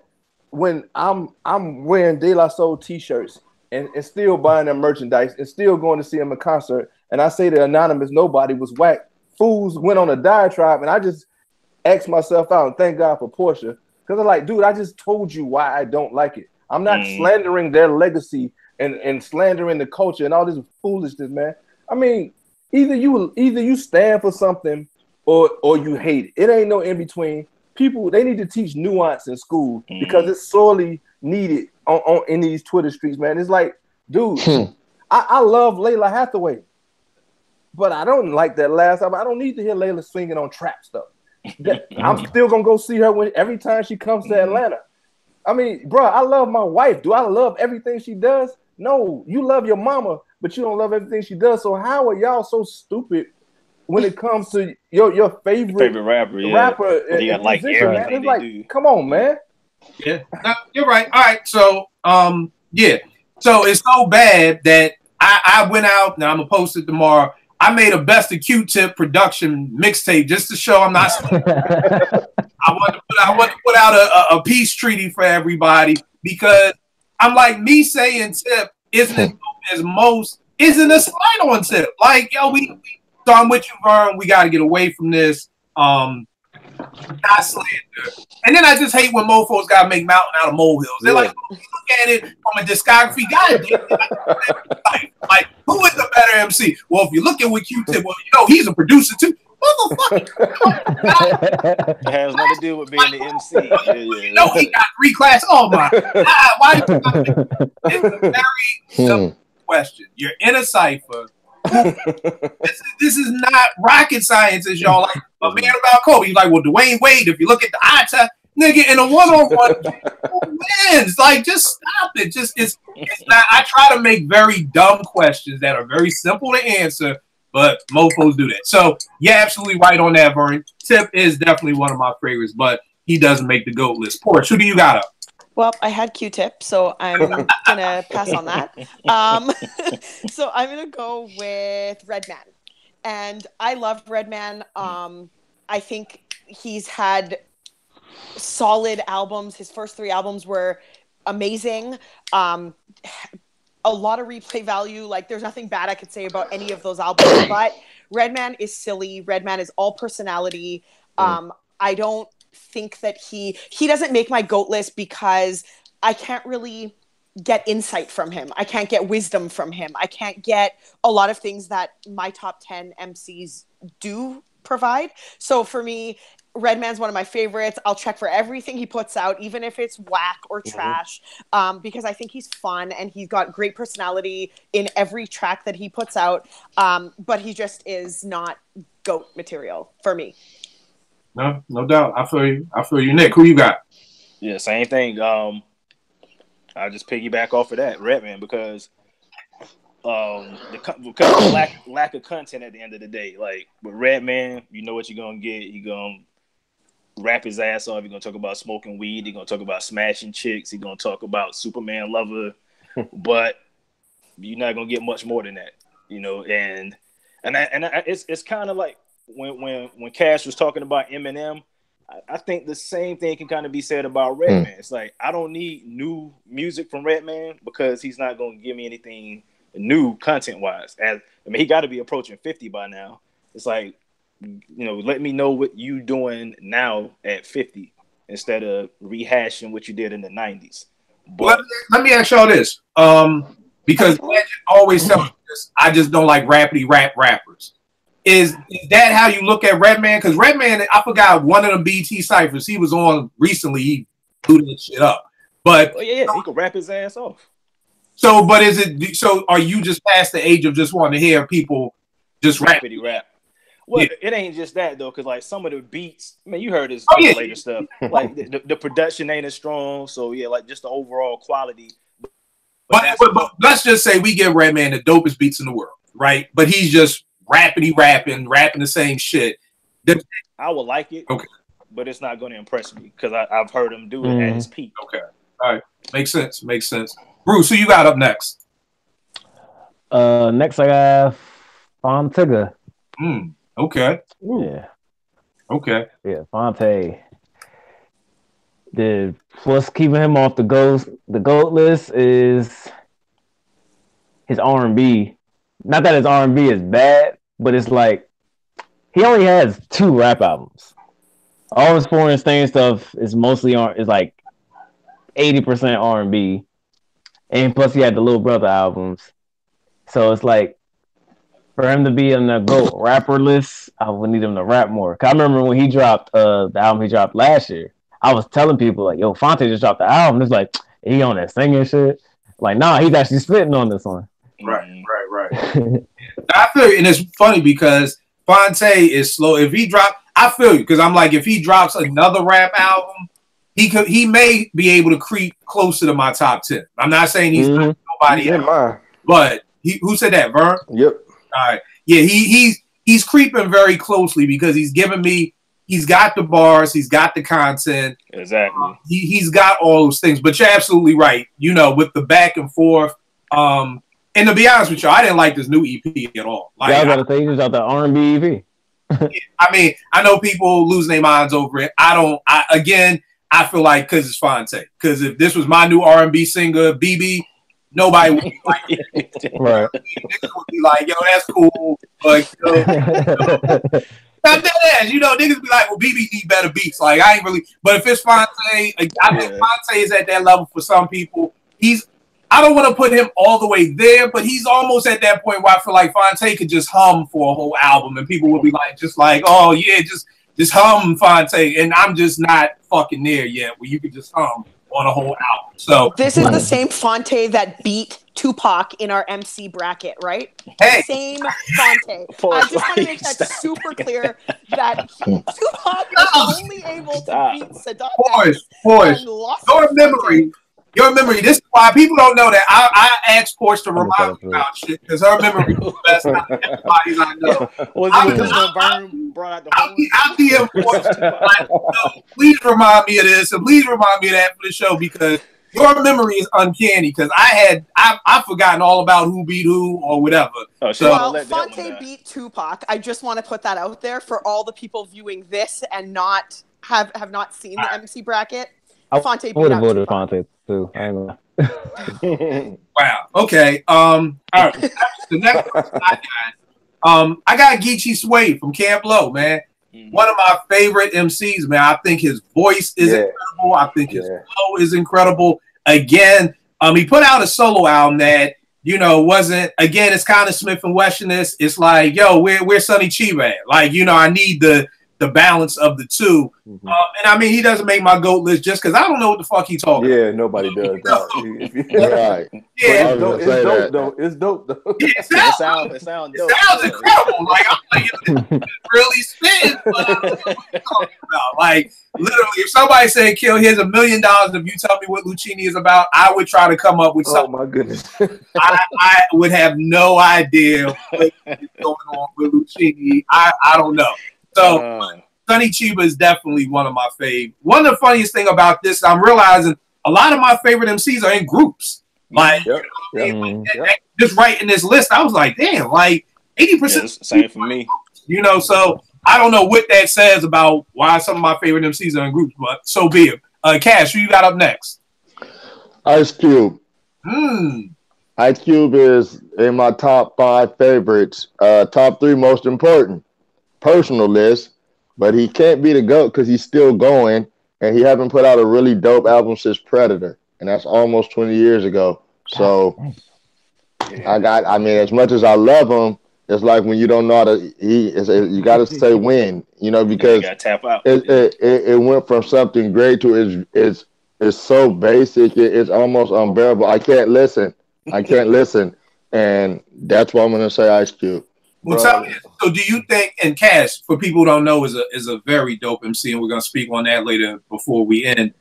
when I'm wearing De La Soul t-shirts and still buying their merchandise and still going to see them in concert, and I say the Anonymous Nobody was whack. Fools went on a diatribe, and I just asked myself out and thank God for Portia, because I'm like, dude, I just told you why I don't like it. I'm not slandering their legacy and slandering the culture and all this foolishness, man. I mean, either you stand for something or you hate it. It ain't no in between. People, they need to teach nuance in school because it's sorely needed on in these Twitter streets, man. It's like, dude, I love Layla Hathaway, but I don't like that last album. I don't need to hear Layla singing on trap stuff. I'm still gonna go see her every time she comes to Atlanta. I mean, bro, I love my wife. Do I love everything she does? No, you love your mama, but you don't love everything she does. So how are y'all so stupid when it comes to your favorite rapper? You got like everything it's like, do. Come on, man. Yeah, you're right. All right, so yeah, so it's so bad that I went out. Now I'm gonna post it tomorrow. I made a best of Q-Tip production mixtape just to show I'm not. I want to put out a peace treaty for everybody because I'm like, me saying Tip isn't as dope as most isn't a slight on Tip. Like, yo, so I'm with you, Vern. We got to get away from this. Not slander. And then I just hate when mofos got to make mountain out of molehills. They're like, oh, you look at it from a discography, like, who is the better MC? Well, if you look at what Q-Tip, well, you know, he's a producer too. Motherfucker. It has nothing to do with being the MC. You know, he got 3 classes. Oh my God. Why? It's a very simple question. You're in a cipher. This is not rocket science, as y'all like. A man about Kobe. He's like, well, Dwayne Wade, if you look at the eye test, nigga, in a one-on-one, who wins? Like, just stop it. It's not. I try to make very dumb questions that are very simple to answer, but mofos do that. So, you're absolutely right on that, Vern. Tip is definitely one of my favorites, but he doesn't make the GOAT list. Porch, who do you got up? Well, I had Q-Tip, so I'm gonna pass on that. So I'm gonna go with Redman, and I love Redman. I think he's had solid albums. His first 3 albums were amazing. A lot of replay value. Like, there's nothing bad I could say about any of those albums. But Redman is silly. Redman is all personality. I don't think that he doesn't make my GOAT list because I can't really get insight from him. I can't get wisdom from him. I can't get a lot of things that my top 10 MCs do provide. So for me, Redman's one of my favorites. I'll check for everything he puts out, even if it's whack or trash, because I think he's fun and he's got great personality in every track that he puts out. But he just is not GOAT material for me. No doubt. I feel you. Nick, who you got? Yeah, same thing. I'll just piggyback off of that, Redman, because the lack of content at the end of the day. Like, with Redman, you know what you're gonna get. He's gonna rap his ass off. He's gonna talk about smoking weed. He's gonna talk about smashing chicks. He's gonna talk about Superman lover. But you're not gonna get much more than that, you know. And it's kind of like when Cash was talking about Eminem, I think the same thing can kind of be said about Redman. It's like, I don't need new music from Redman because he's not going to give me anything new content-wise. He got to be approaching 50 by now. It's like, you know, let me know what you doing now at 50 instead of rehashing what you did in the 90s. But let me ask y'all this, because Legend always tells me this. I just don't like rapidy rap rappers. Is that how you look at Redman? Because Redman, I forgot one of the BT ciphers he was on recently. He blew that shit up. But he could rap his ass off. So, but is it so? Are you just past the age of just wanting to hear people just rap? Well, it ain't just that though, because like some of the beats, man, you heard his later stuff. Like the production ain't as strong, so yeah, like just the overall quality. But let's just say we give Redman the dopest beats in the world, right? But he's just rapping the same shit. I would like it, okay, but it's not going to impress me because I've heard him do it at his peak. Okay, all right, makes sense. Bruce, who you got up next? Next I got Fontiga. Okay. Yeah. Okay. Yeah, Fonte. What's keeping him off the GOAT list is his R&B. Not that his R&B is bad, but it's like he only has 2 rap albums. All his Foreign Stain stuff is mostly is like 80% R&B, and plus he had the Little Brother albums. So it's like for him to be on the GOAT rapper list, I would need him to rap more. Cause I remember when he dropped the album he dropped last year, I was telling people like, "Yo, Fonte just dropped the album." It's like he on that singing shit. Like, nah, he's actually spitting on this one. Right. I feel you, and it's funny because Fonte is slow. If he I feel you, because I'm like, if he drops another rap album, he may be able to creep closer to my top 10. I'm not saying he's not nobody else, but who said that? Vern? Yep. All right. Yeah, he's creeping very closely because he's giving me. He's got the bars. He's got the content. Exactly. He's got all those things. But you're absolutely right. You know, with the back and forth. And And to be honest with you, I didn't like this new EP at all. Like, I was about to say, he was out the R&B EP. I mean, I know people lose their minds over it. I feel like because it's Fonte. Because if this was my new R&B singer, BB, nobody would be like it. Right. Niggas would be like, yo, that's cool. But, not that ass. Niggas be like, well, BB need better beats. Like, I ain't really. But if it's Fonte, I think Fonte is at that level for some people. I don't want to put him all the way there, but he's almost at that point where I feel like Fonte could just hum for a whole album, and people would be like, oh yeah, just hum Fonte, and I'm just not fucking there yet, where you could just hum on a whole album. So this is the same Fonte that beat Tupac in our MC bracket, right? Hey, same Fonte. I just want to make that super clear that Tupac was only able to beat Saddam boys, your memory. This is why people don't know that I asked Porsche to remind me about shit because her memory is the best out of everybody's I know. Was it because when Vern brought out the I'll DM Porsche. Please remind me of this and please remind me of that for the show because your memory is uncanny because I've forgotten all about who beat who or whatever. Well, Fonte beat Tupac. I just want to put that out there for all the people viewing this and not have not seen the MC bracket. Fonte would have voted Fonte too. I know. Wow. Okay. All right. The next person I got Geechee Sway from Camp Low, man. One of my favorite MCs, man. I think his voice is incredible. I think his flow is incredible. Again, he put out a solo album that wasn't. Again, it's kind of Smith and Wesson-ish. It's like, yo, where's Sonny Chiba at? Like, I need the balance of the two. And I mean, he doesn't make my GOAT list just because I don't know what the fuck he's talking about. Yeah, nobody does. Right. Yeah, it's dope, though. It's dope, though. It sounds dope. It sounds incredible. Like, I'm like, it really spins. But I don't know what you're talking about. Like, literally, if somebody said, Kill, here's $1 million if you tell me what Lucchini is about, I would try to come up with something. Oh, my goodness. I would have no idea what is going on with Lucchini. I don't know. So, Sonny Chiba is definitely one of my faves. One of the funniest thing about this, I'm realizing a lot of my favorite MCs are in groups. Like, just writing this list, I was like, damn, like 80%. Same for me. So I don't know what that says about why some of my favorite MCs are in groups, but so be it. Cash, who you got up next? Ice Cube. Ice Cube is in my top 5 favorites. Top 3 most important. Personal list, but he can't be the GOAT because he's still going and he haven't put out a really dope album since Predator, and that's almost 20 years ago. So I mean, as much as I love him, it's like when you don't know how to you gotta say when, because you gotta tap out. It went from something great to it's so basic, it's almost unbearable. I can't listen, and that's why I'm gonna say Ice Cube. Well, tell me, so do you think, and Cash, for people who don't know, is a very dope MC, and we're going to speak on that later before we end.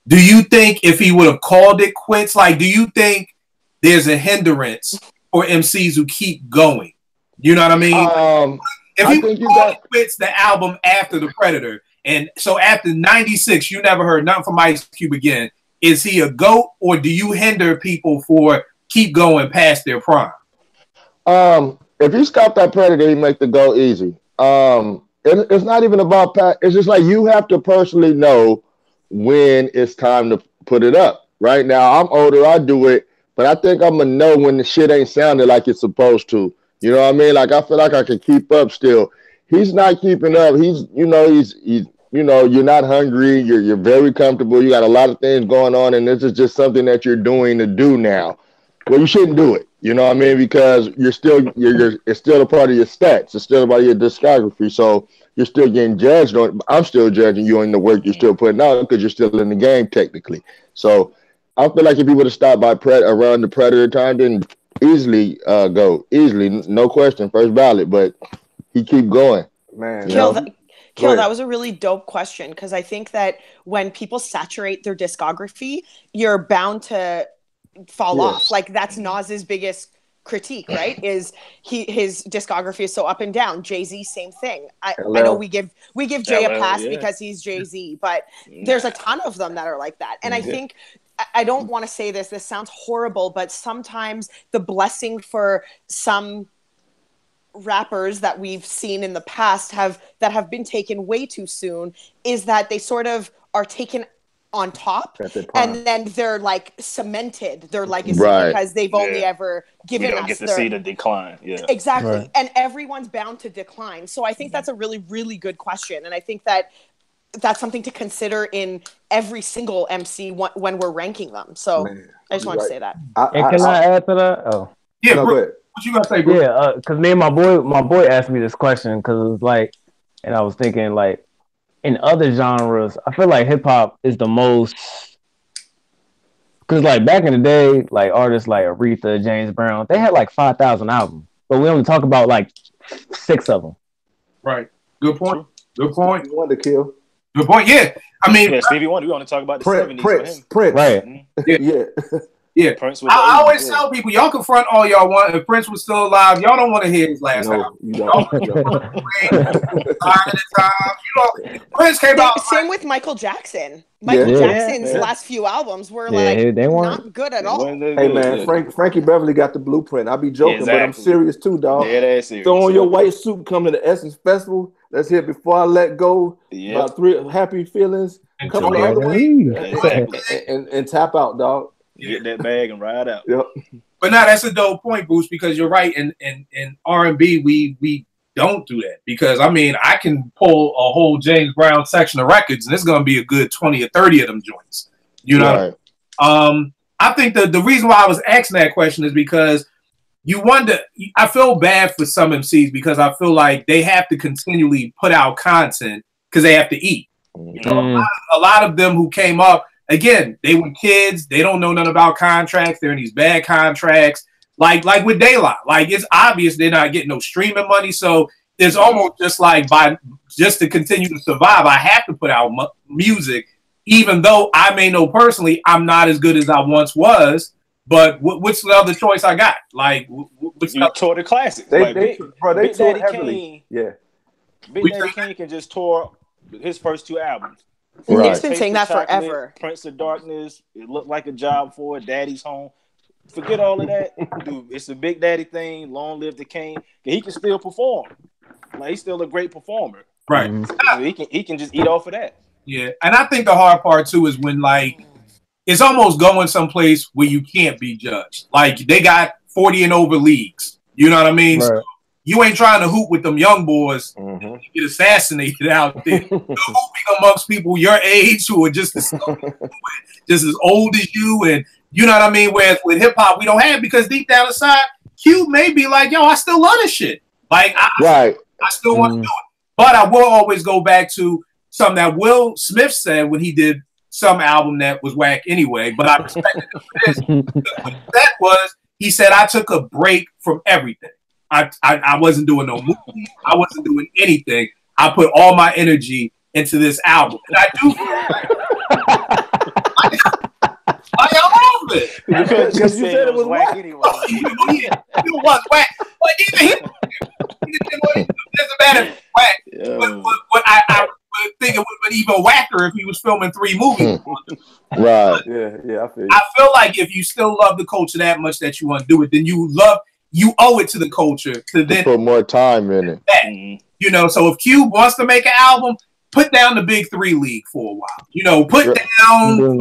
Do you think if he would have called it quits, like, do you think there's a hindrance for MCs who keep going? You know what I mean? If he called it quits the album after the Predator, and so after 96, you never heard nothing from Ice Cube again, is he a GOAT, or do you hinder people for keep going past their prime? If you stop that Predator, he make the GOAT easy. It's not even about it's just like you have to personally know when it's time to put it up. Right now, I'm older, I do it, but I think I'm gonna know when the shit ain't sounding like it's supposed to. You know what I mean? Like, I feel like I can keep up still. He's not keeping up. He's you're not hungry. You're very comfortable. You got a lot of things going on, and this is just something that you're doing to do now. Well, you shouldn't do it. You know what I mean? Because it's still a part of your stats. It's still a part of your discography. So you're still getting judged on. I'm still judging you on the work you're still putting out because you're still in the game technically. So I feel like if he would have stopped by around the Predator time, then easily easily, no question, first ballot. But he keep going. Man, Kill, that was a really dope question because I think that when people saturate their discography, you're bound to fall off. Like, that's Nas's biggest critique, right? Is his discography is so up and down. Jay-Z, same thing. I know we give Jay a pass because he's Jay-Z, but there's a ton of them that are like that. And I think I don't want to say this. This sounds horrible, but sometimes the blessing for some rappers that we've seen in the past that have been taken way too soon is that they sort of are taken on top and then they're like cemented their legacy because they've only ever given us get to see the decline. Exactly. And everyone's bound to decline. So I think that's a really, really good question. And I think that that's something to consider in every single MC when we're ranking them. So I just want to say that. Can I add to that? Oh, yeah. No, what you gonna say, bro? Yeah, because me and my boy asked me this question because it was like, and I was thinking like, in other genres, I feel like hip hop is the most. Because like back in the day, like artists like Aretha, James Brown, they had like 5,000 albums, but we only talk about like 6 of them. Right. Good point. Good point. You want to kill. Good point. Yeah. I mean, Stevie Wonder. We want to talk about the 70s. Prince. Right. Mm-hmm. Yeah. Prince was I always tell people, y'all can front all y'all want. If Prince was still alive, y'all don't want to hear his last album. You don't. Prince came out. Same with Michael Jackson. Michael Jackson's last few albums were like they weren't not good at all. Hey man, Frankie Beverly got the blueprint. I be joking, but I'm serious too, dog. Yeah, that's serious. Throw on your white suit, come to the Essence Festival. Let's hit Before I Let Go. About 3 Happy Feelings. Come on the other way and tap out, dog. Get that bag and ride out. Yep. But now that's a dope point, Boost, because you're right. In R&B, we don't do that because I mean I can pull a whole James Brown section of records and it's going to be a good 20 or 30 of them joints. You know. Right. I think the reason why I was asking that question is because you wonder. I feel bad for some MCs because I feel like they have to continually put out content because they have to eat. You know, a lot of them who came up. Again, they were kids. They don't know nothing about contracts. They're in these bad contracts. Like with Daylight. Like, it's obvious they're not getting no streaming money. So it's almost just like just to continue to survive, I have to put out music, even though I may know personally I'm not as good as I once was. But what's the other choice I got? Like, what's you tore the classics. They Big toured heavily. Big Daddy Kane can just tour his first 2 albums. Nick's been saying that forever. Prince of Darkness. It looked like a job for Daddy's Home. Forget all of that. Dude, it's a Big Daddy thing. Long live the King. He can still perform. Like, he's still a great performer. Right. So he can just eat off of that. Yeah. And I think the hard part too is when like it's almost going someplace where you can't be judged. Like they got 40 and over leagues. You know what I mean? Right. So you ain't trying to hoop with them young boys and get assassinated out there. You're hooping amongst people your age who are just as old as you, and you know what I mean? Whereas with hip hop, we don't have because deep down inside, Q may be like, yo, I still love this shit. Like I still want to do it. But I will always go back to something that Will Smith said when he did some album that was whack anyway, but I respected him for this. What that was, he said, I took a break from everything. I wasn't doing no movie. I wasn't doing anything. I put all my energy into this album. And I do. I love it. Because you said it was whack anyway. It was whack. But even he doesn't matter if whack. But I think it would have been even whacker if he was filming 3 movies. Right. Yeah, I feel you. I feel like if you still love the culture that much that you want to do it, then you owe it to the culture to then put more time in it. That, you know, so if Cube wants to make an album, put down the Big 3 League for a while. You know, put down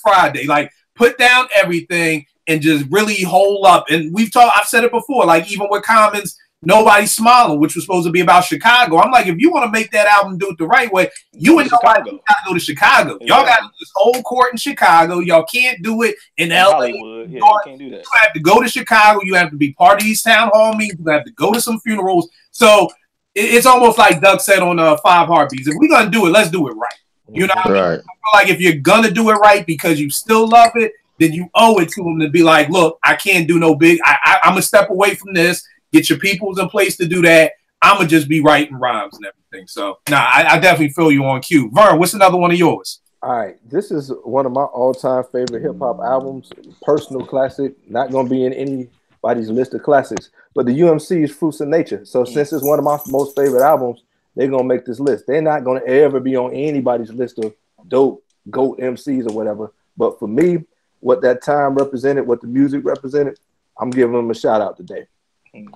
Friday. Like, put down everything and just really hold up. And I've said it before, like even with Common's Nobody's Smiling, which was supposed to be about Chicago. I'm like, if you want to make that album, do it the right way, you and nobody got to go to Chicago. Y'all got to do this whole court in Chicago. Y'all can't do it in LA. Hollywood. Yeah, you can't do that. You have to go to Chicago. You have to be part of these town hall meetings. You have to go to some funerals. So it's almost like Doug said on 5 Heartbeats. If we're going to do it, let's do it right. You know what I mean? I feel like if you're going to do it right because you still love it, then you owe it to them to be like, look, I can't do no big. I'm going to step away from this. Get your peoples in place to do that. I'm going to just be writing rhymes and everything. So, I definitely feel you on cue. Vern, what's another one of yours? All right. This is one of my all-time favorite hip-hop albums. Personal classic. Not going to be in anybody's list of classics. But the UMC's Fruits of Nature. So, since it's one of my most favorite albums, they're going to make this list. They're not going to ever be on anybody's list of dope GOAT MCs or whatever. But for me, what that time represented, what the music represented, I'm giving them a shout out today. Hey,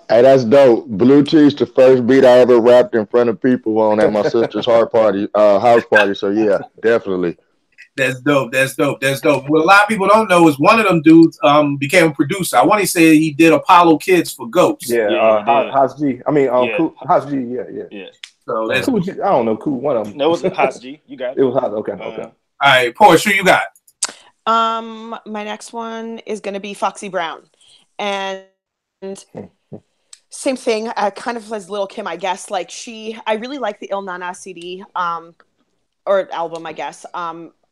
that's dope. Blue Cheese, the first beat I ever rapped in front of people on at my sister's house party. So yeah, definitely. That's dope. That's dope. That's dope. What a lot of people don't know is one of them dudes became a producer. I want to say he did Apollo Kids for Ghost. Yeah, Haas G. I mean, Haas G. Yeah. So that's Cool G. I don't know. Cool. One of them. No, it was Haas G. You got it. It was Haas. Okay. All right, Porsche, who you got? My next one is going to be Foxy Brown, and same thing. Kind of as Lil Kim, I guess. Like I really like the Il Nana CD, or album, I guess.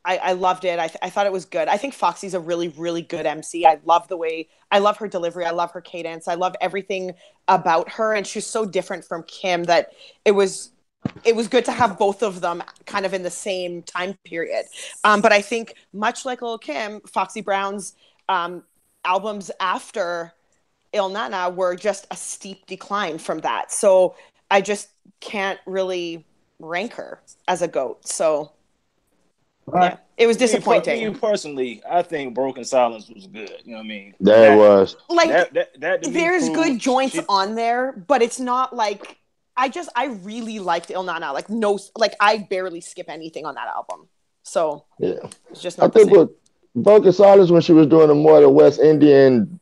I loved it. I thought it was good. I think Foxy's a really, really good MC. I love her delivery. I love her cadence. I love everything about her. And she's so different from Kim that it was good to have both of them kind of in the same time period. But I think much like Lil Kim, Foxy Brown's albums after Il Nana were just a steep decline from that. So I just can't really rank her as a GOAT. So yeah, it was disappointing. Me personally, I think Broken Silence was good. You know what I mean? That was like that there's good joints on there, but it's not like I really liked Il Nana. Like I barely skip anything on that album. So yeah, it's just not the same. With Broken Silence when she was doing the more the West Indian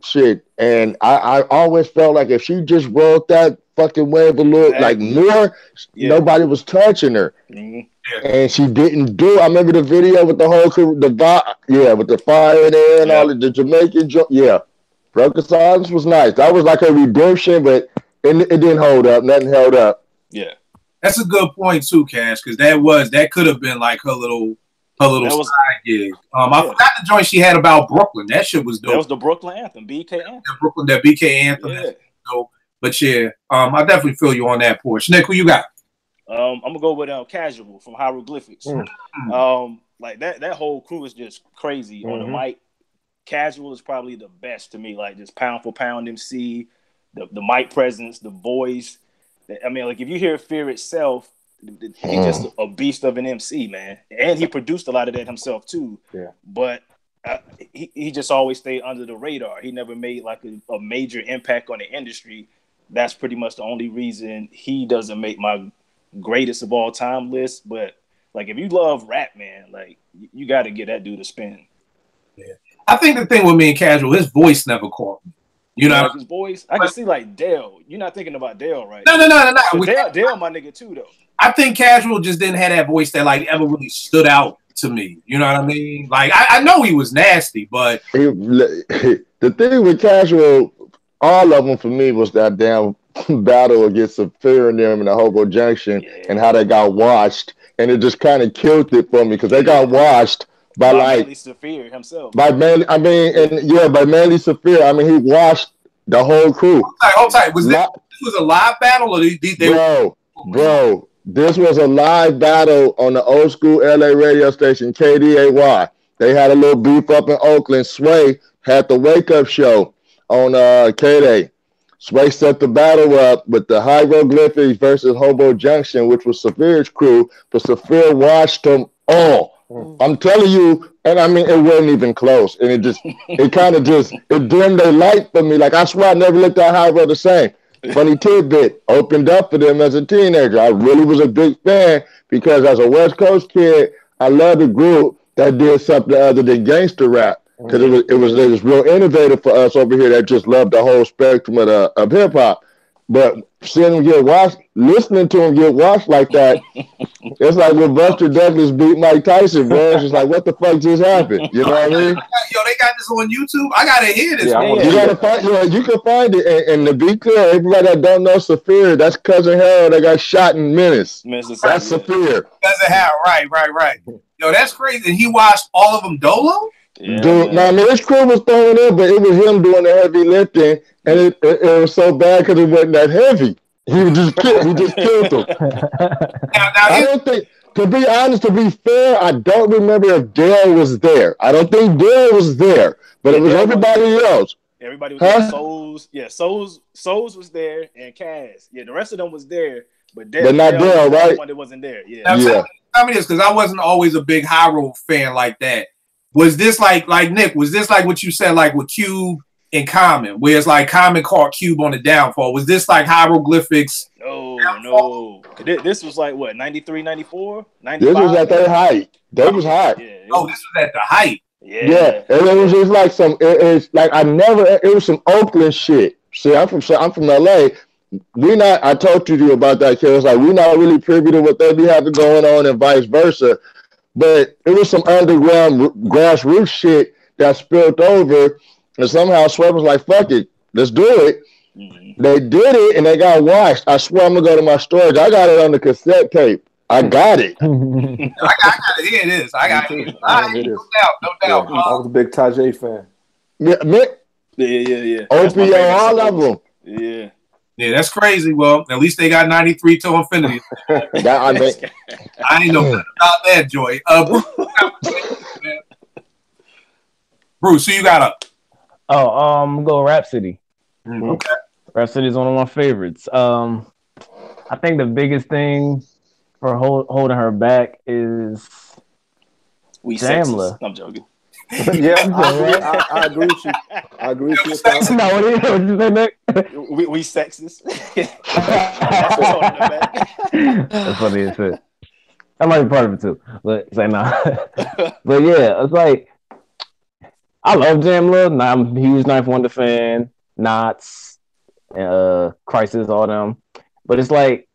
shit, and I always felt like if she just wrote that fucking wave a little like more, nobody was touching her. Mm-hmm. And she didn't do. I remember the video with the whole crew, with the fire there and all of the Jamaican joint. Yeah, Broken Silence was nice. That was like a redemption, but it didn't hold up. Nothing held up. Yeah, that's a good point too, Cash, because that could have been like her little side gig. I forgot the joint she had about Brooklyn. That shit was dope. That was the Brooklyn anthem, BK anthem. That BK anthem. Yeah. Dope. But yeah, I definitely feel you on that portion. Nick, who you got? I'm gonna go with Casual from Hieroglyphics. Like that whole crew is just crazy on the mic. Casual is probably the best to me. Like just pound for pound MC, the mic presence, the voice. I mean, like if you hear Fear Itself, he's just a beast of an MC, man. And he produced a lot of that himself too. Yeah. But he just always stayed under the radar. He never made like a major impact on the industry. That's pretty much the only reason he doesn't make my greatest of all time list. But like if you love rap, man, like you got to get that dude a spin. Yeah, I think the thing with me and Casual, his voice never caught me. You know, like his voice. I can see like Dale. You're not thinking about Dale, right? No. Dale, my nigga too, though. I think Casual just didn't have that voice that like ever really stood out to me. You know what I mean? Like I know he was nasty, but the thing with Casual, all of them for me was that damn battle against Saphir and them in the Hobo Junction and how they got washed, and it just kind of killed it for me because they got washed by Manly Saphir himself. By Manly Saphir. I mean, he washed the whole crew. Hold tight. This was a live battle, or bro? This was a live battle on the old school LA radio station KDAY. They had a little beef up in Oakland. Sway had the wake up show on KDAY. Sway set the battle up with the Hieroglyphics versus Hobo Junction, which was Saphir's crew, but Saphir watched them all. I'm telling you, and I mean, it wasn't even close. And it dimmed their light for me. Like, I swear I never looked at Hyro the same. Funny tidbit, opened up for them as a teenager. I really was a big fan because as a West Coast kid, I loved a group that did something other than gangster rap. Because it was real innovative for us over here that just loved the whole spectrum of hip hop. But seeing them get washed, listening to them get washed like that, it's like when Buster Douglas beat Mike Tyson, bro. It's just like, what the fuck just happened? You know what I mean? Yo, they got this on YouTube. I gotta hear this. You can find it. And to be clear, everybody that don't know Saphir, that's Cousin Harold that got shot in Menace. That's Saphir. Cousin Harold, right. Yo, that's crazy. And he watched all of them dolo? Yeah, dude, I mean, his crew was throwing in, but it was him doing the heavy lifting, and it was so bad because it wasn't that heavy. He just killed them. I don't think, to be honest, to be fair, I don't remember if Dale was there. I don't think Dale was there, but it was everybody else. Everybody was there. Souls was there, and Kaz. Yeah, the rest of them was there, but not Dale, right? The one that wasn't there. Yeah. Now, tell me this, because I wasn't always a big Hyrule fan like that. Was this like Nick? Was this like what you said, like with Cube and Common, where it's like Common caught Cube on the downfall? Was this like hieroglyphics? No. This was like what, 93, 94, 95? This was at their height. They was hot. Yeah, This was at the height. Yeah, and it was just like it's like it was some Oakland shit. See, I'm from LA. I talked to you about that, because like we're not really privy to what they be having going on and vice versa. But it was some underground grassroots shit that spilled over, and somehow Sweat was like, fuck it, let's do it. Mm-hmm. They did it and they got washed. I swear I'm gonna go to my storage. I got it on the cassette tape. I got it. I got it. Here it is. I got it. No doubt. I was a big Tajay fan. Yeah. OPO, all of them. Yeah. Yeah, that's crazy. Well, at least they got 93 to infinity. I ain't know nothing about that, Joy. Bruce, who you got up? I'm gonna go Rhapsody. Mm-hmm. Okay. Rhapsody is one of my favorites. I think the biggest thing for holding her back is Jamla. I'm joking. Yeah, I agree with you. I agree with you. No, what you say, Nick? We sexist. That's funny as shit. I might be part of it too, but say nah. But yeah, it's like I love Jamla. I'm a huge Knife Wonder fan. Knots, Crisis, all them. But it's like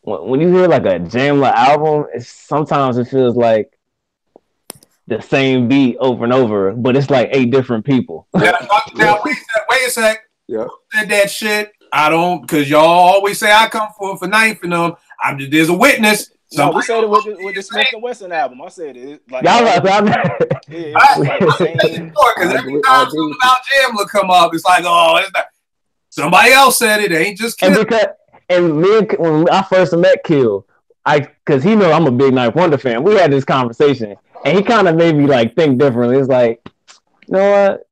when you hear like a Jamla album, sometimes it feels like the same beat over and over, but it's like 8 different people. Now, wait a sec. Yeah. Said that shit. I don't, because y'all always say I come for Knife and them. There's a witness. No, we said it with the Smith and Wesson album. I said it. Like, y'all right. Because every time something about Jamla come up, it's like, oh, it's not. Somebody else said it. Ain't just Kill. And when I first met Kill, because he know I'm a big Knife Wonder fan, we had this conversation. And he kind of made me like think differently. It's like, you know what?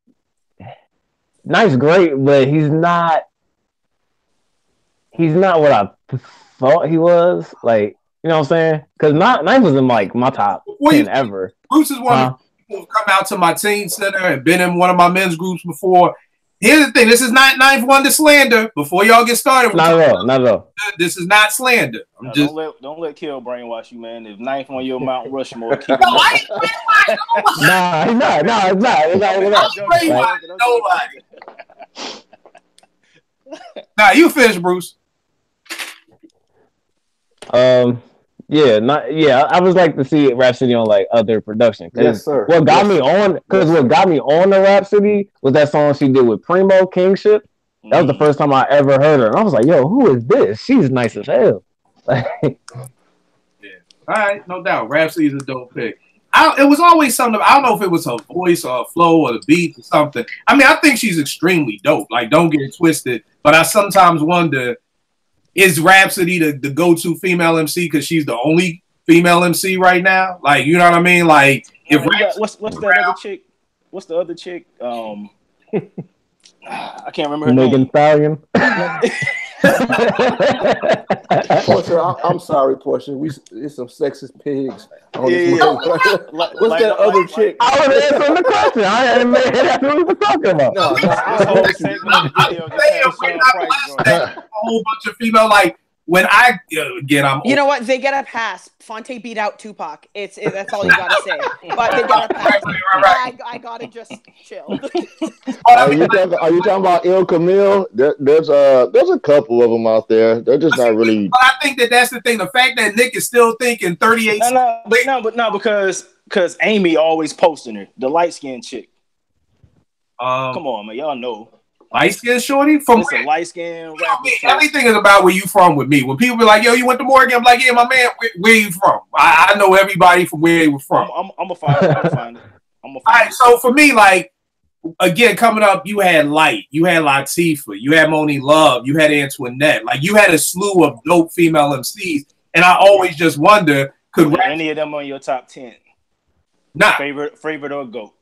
Knife's great, but he's not what I thought he was. Like, you know what I'm saying? Because Knife was in like my top 10 ever. Bruce is one of the people who come out to my teen center and been in one of my men's groups before. Here's the thing: this is not Knife Wonder slander. Before y'all get started, not at all. This is not slander. Don't let Kill brainwash you, man. If Knife on your Mount Rushmore, keep it. Nah, it's not. Nobody. Nah, you finish, Bruce. I was like to see Rhapsody on like other production. Yes, sir. What got me on the Rhapsody was that song she did with Primo, Kingship. That was the first time I ever heard her, and I was like, "Yo, who is this? She's nice as hell." Yeah. All right, no doubt. Rhapsody is a dope pick. It was always something. I don't know if it was her voice or her flow or the beat or something. I mean, I think she's extremely dope. Like, don't get it twisted. But I sometimes wonder, is Rhapsody the go-to female MC because she's the only female MC right now? Like, you know what I mean? Like, if what's that other chick? What's the other chick? I can't remember her Megan name. Stallion. Portia, I'm sorry, Portia. It's some sexist pigs. Yeah. What's that other chick? I was answering the question. I didn't know that's what we were talking about. No, a whole bunch of female, like, when I I'm. You know what? They get a pass. Fonte beat out Tupac. That's all you gotta say. But they get a pass. Right. I gotta just chill. Are you talking about Il Camille? There's a couple of them out there. They're just not really. But I think that's the thing. The fact that Nick is still thinking 38. No, because Amy always posting her, the light skinned chick. Come on, man, y'all know. Light skin shorty from a light skin rapper. Everything is about where you from with me. When people be like, "Yo, you went to Morgan," I'm like, "Yeah, my man, where you from?" I know everybody from where they were from. I'm gonna find it. All right, so for me, like, again, coming up, you had Light, you had Latifah, you had Moni Love, you had Antoinette. Like, you had a slew of dope female MCs, and I always just wonder, could any of them on your top 10? Nah. Favorite or GOAT?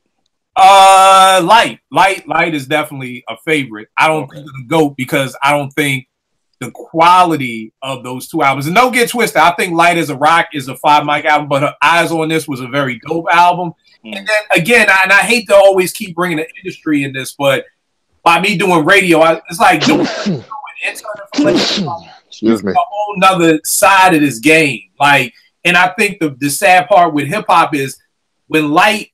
Light is definitely a favorite. I don't think of the GOAT because I don't think the quality of those two albums. And don't get twisted, I think Light as a Rock is a 5 mic album, but Her Eyes on This was a very dope album. And then again, I hate to always keep bringing the industry in this, but by me doing radio, it's like doing excuse me, a whole nother side of this game. Like, and I think the sad part with hip hop is when Light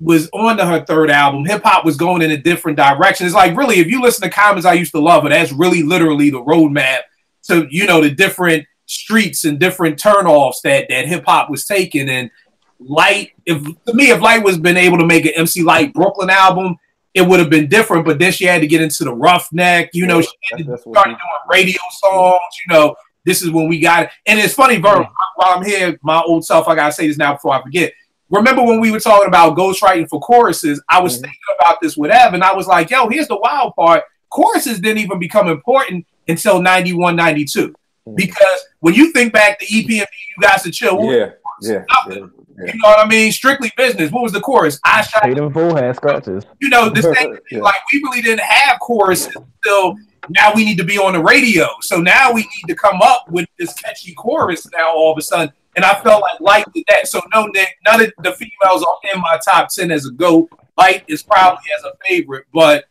was on to her third album, hip hop was going in a different direction. It's like, really, if you listen to Commons, I Used to Love Her, that's really literally the roadmap to, you know, the different streets and different turnoffs that hip hop was taking. And Light, if Light was been able to make an MC Light Brooklyn album, it would have been different. But then she had to get into the Roughneck, you know, she had to start doing radio songs, you know. This is when we got it. And it's funny, Verb, while I'm here, my old self, I gotta say this now before I forget. Remember when we were talking about ghostwriting for choruses, I was thinking about this with Ev, and I was like, yo, here's the wild part. Choruses didn't even become important until 91, 92. Because when you think back to EPMD, You Guys to Chill, you know what I mean? Strictly Business. What was the chorus? I shot them full had scratches. You know, this thing, like, we really didn't have choruses until now we need to be on the radio. So now we need to come up with this catchy chorus now all of a sudden. And I felt like Light did that. So no, Nick, none of the females are in my top 10 as a GOAT. Light is probably as a favorite, but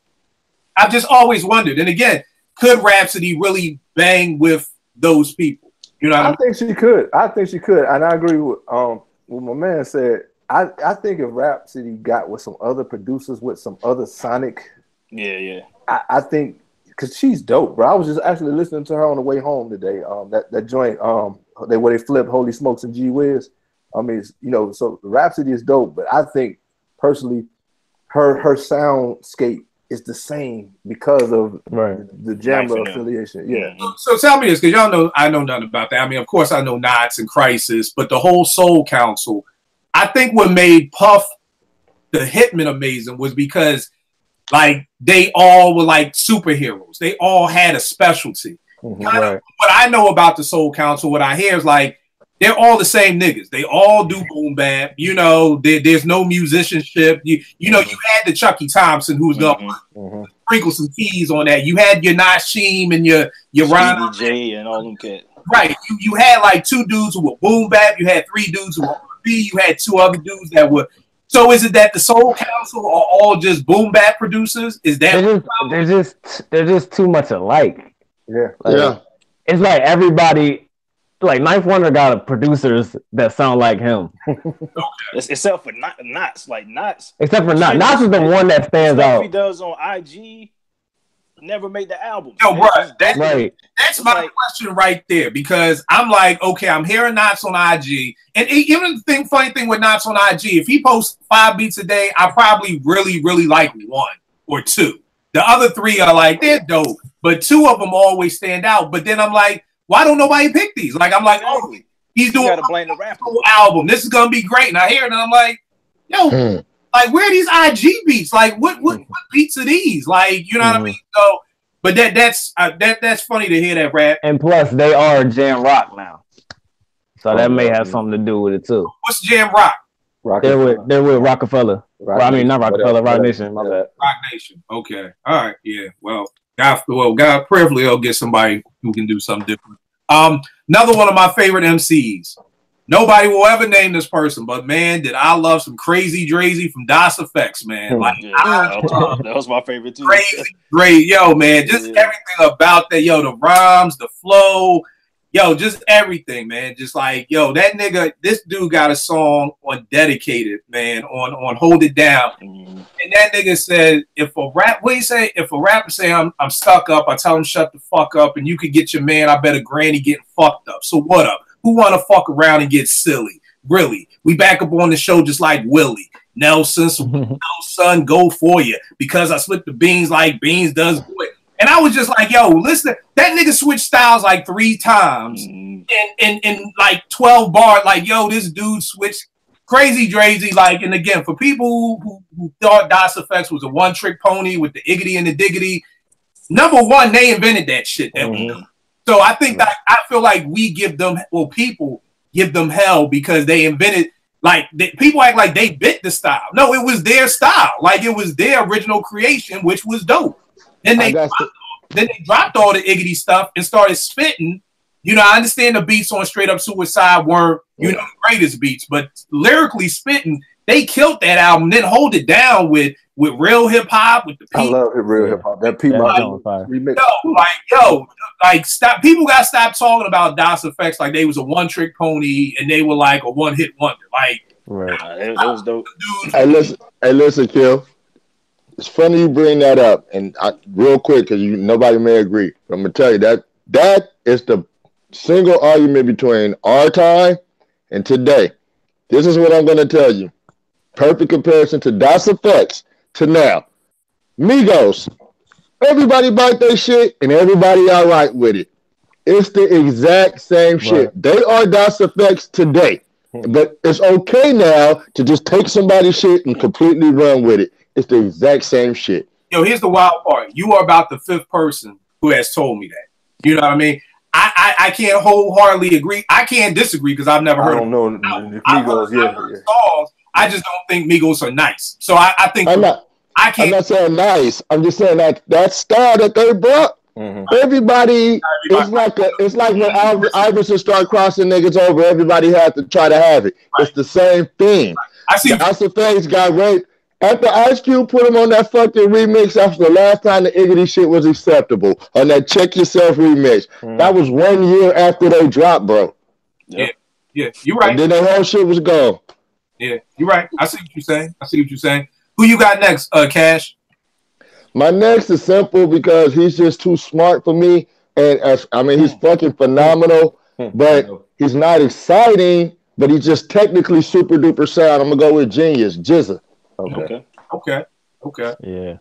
I've just always wondered. And again, could Rhapsody really bang with those people? You know what I mean? think she could. I think she could. And I agree with what my man said. I think if Rhapsody got with some other producers with some other sonic, I think, because she's dope, bro. I was just actually listening to her on the way home today. That joint, where they flip Holy Smokes and G Wiz. I mean, you know, so Rhapsody is dope, but I think personally, her soundscape is the same because of the Jamla affiliation. Yeah. So tell me this, because y'all know I know nothing about that. I mean, of course I know Knots and Crisis, but the whole Soul Council, I think what made Puff the Hitman amazing was because, like, they all were like superheroes. They all had a specialty. Kind of what I know about the Soul Council, what I hear is like they're all the same niggas. They all do boom bap. You know, there's no musicianship. You know, you had the Chucky Thompson who's gonna sprinkle some keys on that. You had your Nasheem and your Ron J and all them kids. Right. You had like 2 dudes who were boom bap. You had 3 dudes who were R&B. You had 2 other dudes that were. So is it that the Soul Council are all just boom bap producers? Is that they're just too much alike? Yeah. It's like everybody, like Ninth Wonder got producers that sound like him. Except for Knots, like Knots. Except for Knots. Knots is the one that stands out. He does on IG, never made the album. No, bro, that's my question right there, because I'm like, okay, I'm hearing Knots on IG, and even the funny thing with Knots on IG, if he posts 5 beats a day, I probably really like 1 or 2. The other 3 are like, they're dope, but 2 of them always stand out. But then I'm like, why don't nobody pick these? Like, I'm like, oh, he's doing a whole album. This is gonna be great. And I hear it, and I'm like, yo, like, where are these IG beats? Like, what beats are these? Like, you know what I mean? So, but that's funny to hear that rap. And plus, they are Jam Rock now, so that may have something to do with it too. What's Jam Rock? They're with Rockefeller. I mean, not Rockefeller, Rock Nation. My bad. Rock Nation. Okay. All right. Yeah. Well, God, prayerfully, I'll get somebody who can do something different. Another one of my favorite MCs. Nobody will ever name this person, but man, did I love some Crazy Drazy from DOS Effects, man. Like, that was my favorite too. Crazy, great, yo, man. Just everything about that, yo, the rhymes, the flow, yo, just everything, man. Just like, yo, that nigga, this dude got a song on Dedicated, man, on Hold It Down. And that nigga said, if a rapper say I'm stuck up, I tell him shut the fuck up, and you could get your man, I bet a granny getting fucked up. So what up? Who want to fuck around and get silly? Really? We back up on the show just like Willie. Nelson, son, go for you. Because I split the beans like Beans does boy. And I was just like, yo, listen, that nigga switched styles like 3 times in like 12 bars. Like, yo, this dude switched. Crazy Drazy, like, and again, for people who thought DOS Effects was a one-trick pony with the iggity and the diggity, number one, they invented that shit that we do. So I think that I feel like we give them, well, people give them hell because they invented, like, people act like they bit the style. No, it was their style. Like, it was their original creation, which was dope. And they then they dropped all the Iggy stuff and started spitting. You know, I understand the beats on Straight Up Suicide weren't, you know, the greatest beats, but lyrically spitting, they killed that album, then hold it down with real hip hop, with the P. I love it, real hip hop. That P remix. Like stop. People got to stop talking about DOS Effects like they was a one-trick pony and they were like a one-hit wonder. Like, it was dope. Hey, listen, Kill. It's funny you bring that up, and real quick, because nobody may agree. But I'm gonna tell you that is the single argument between our time and today. This is what I'm gonna tell you. Perfect comparison to DOS Effects to now. Migos. Everybody bought their shit, and everybody all right with it. It's the exact same shit. They are DOS Effects today. But it's okay now to just take somebody's shit and completely run with it. It's the exact same shit. Yo, here's the wild part. You are about the fifth person who has told me that. You know what I mean? I can't wholeheartedly agree. I can't disagree because I've never heard. I don't know Migos. Songs. I just don't think Migos are nice. So I think I'm not saying nice. I'm just saying that style that they brought. Everybody, it's like when Iverson started crossing niggas over. Everybody had to try to have it. It's the same thing. I see. That's the things got raped. After Ice Cube put him on that fucking remix, after the last time the Iggy shit was acceptable on that Check Yourself remix, that was 1 year after they dropped, bro. Yeah, you're right. And then the whole shit was gone. Yeah, you're right. I see what you're saying. Who you got next, Cash? My next is simple because he's just too smart for me. And he's fucking phenomenal, but he's not exciting, but he's just technically super duper sound. I'm going to go with Genius, GZA. Okay. Yeah.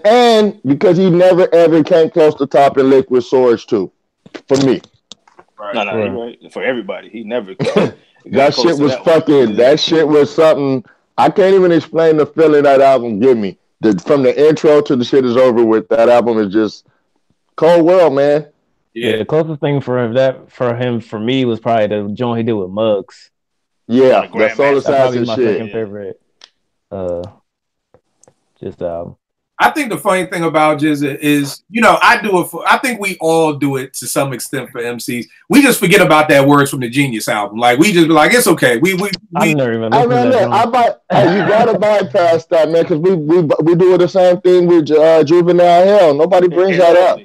And because he never ever came close to topping Liquid Swords too, for me. Right. No, right. For everybody. He never that shit was fucking, that shit was something, I can't even explain the feeling that album give me. From the intro to the shit is over with, that album is just cold world, man. Yeah, the closest thing for me was probably the joint he did with Muggs. Yeah, that's Soul Assassin my shit. Second favorite. Just album. I think the funny thing about GZA is, you know, I think we all do it to some extent for MCs. We just forget about that Words from the Genius album. Like, we just be like, it's okay. I never even you gotta bypass that, man, because we do the same thing with Juvenile Hell. Nobody brings that up.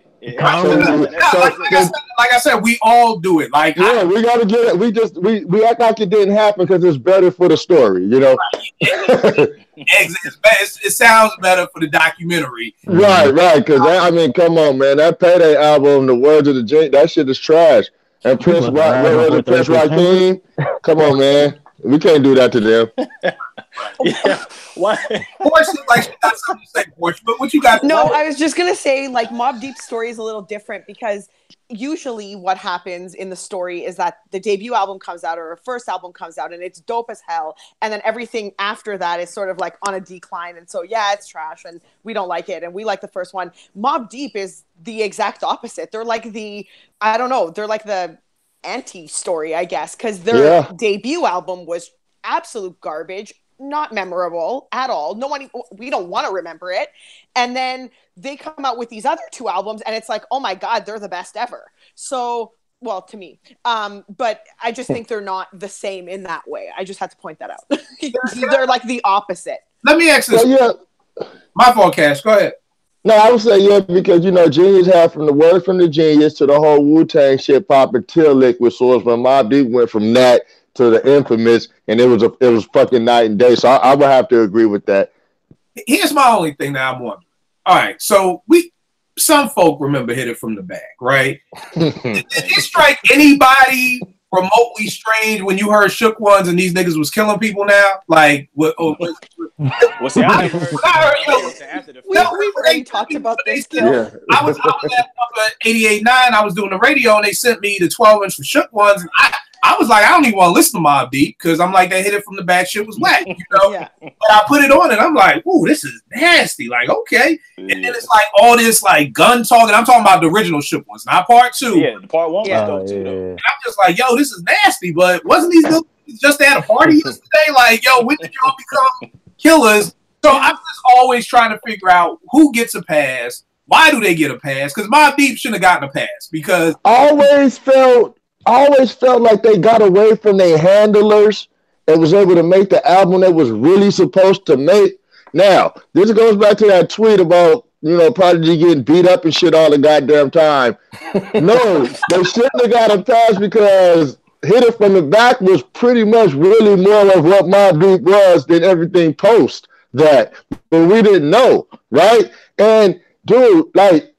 Like I said, we all do it. Like, we gotta get it. We act like it didn't happen because it's better for the story, you know. It sounds better for the documentary. Right. Because come on, man. That Payday album, the Words of the Genius, that shit is trash. And Prince Rakeem, come on, man. We can't do that to them. Yeah. Why? Portia, like, she got something to say, Portia, but what you got? No, I was just gonna say, like, Mobb Deep's story is a little different because usually what happens in the story is that the debut album comes out or a first album comes out and it's dope as hell, and then everything after that is sort of like on a decline, and so it's trash and we don't like it and we like the first one. Mobb Deep is the exact opposite. They're like the anti-story, I guess, because their debut album was absolute garbage, not memorable at all. We don't want to remember it. And then they come out with these other two albums and it's like, oh my God, they're the best ever. So, well, to me. But I just think they're not the same in that way. I just had to point that out. They're like the opposite. Let me ask this. My fault, Cash. Go ahead. No, I would say because, you know, Genius had from the Words from the Genius to the whole Wu-Tang shit pop until Liquid Swords, but Mobb Deep went from that to the Infamous, and it was fucking night and day. So I would have to agree with that. Here's my only thing that I'm wondering. All right, so some folk remember Hit It From the Bag, right? Did it strike anybody remotely strange when you heard Shook Ones and these niggas was killing people now? Like, what? What's that? We've already talked about this. Yeah. I was at 88.9. I was doing the radio and they sent me the 12-inch for Shook Ones. And I was like, I don't even want to listen to Mobb Deep because I'm like, that Hit It From the Back shit was whack, you know? But I put it on and I'm like, ooh, this is nasty. Like, okay. And then it's like all this like gun talking. I'm talking about the original Shook Ones, not part two. Yeah, the part one was dope too, though. And I'm just like, yo, this is nasty. But wasn't these dudes just at a party yesterday? Like, yo, when did y'all become killers? So I'm just always trying to figure out who gets a pass, Why do they get a pass? Because Mobb Deep shouldn't have gotten a pass because I always felt like they got away from their handlers and was able to make the album they was really supposed to make. Now, this goes back to that tweet about, Prodigy getting beat up and shit all the goddamn time. No, they shouldn't have got a pass because Hit It From the Back was pretty much really more of what Mobb Deep was than everything post that. But we didn't know, right? And, dude, like,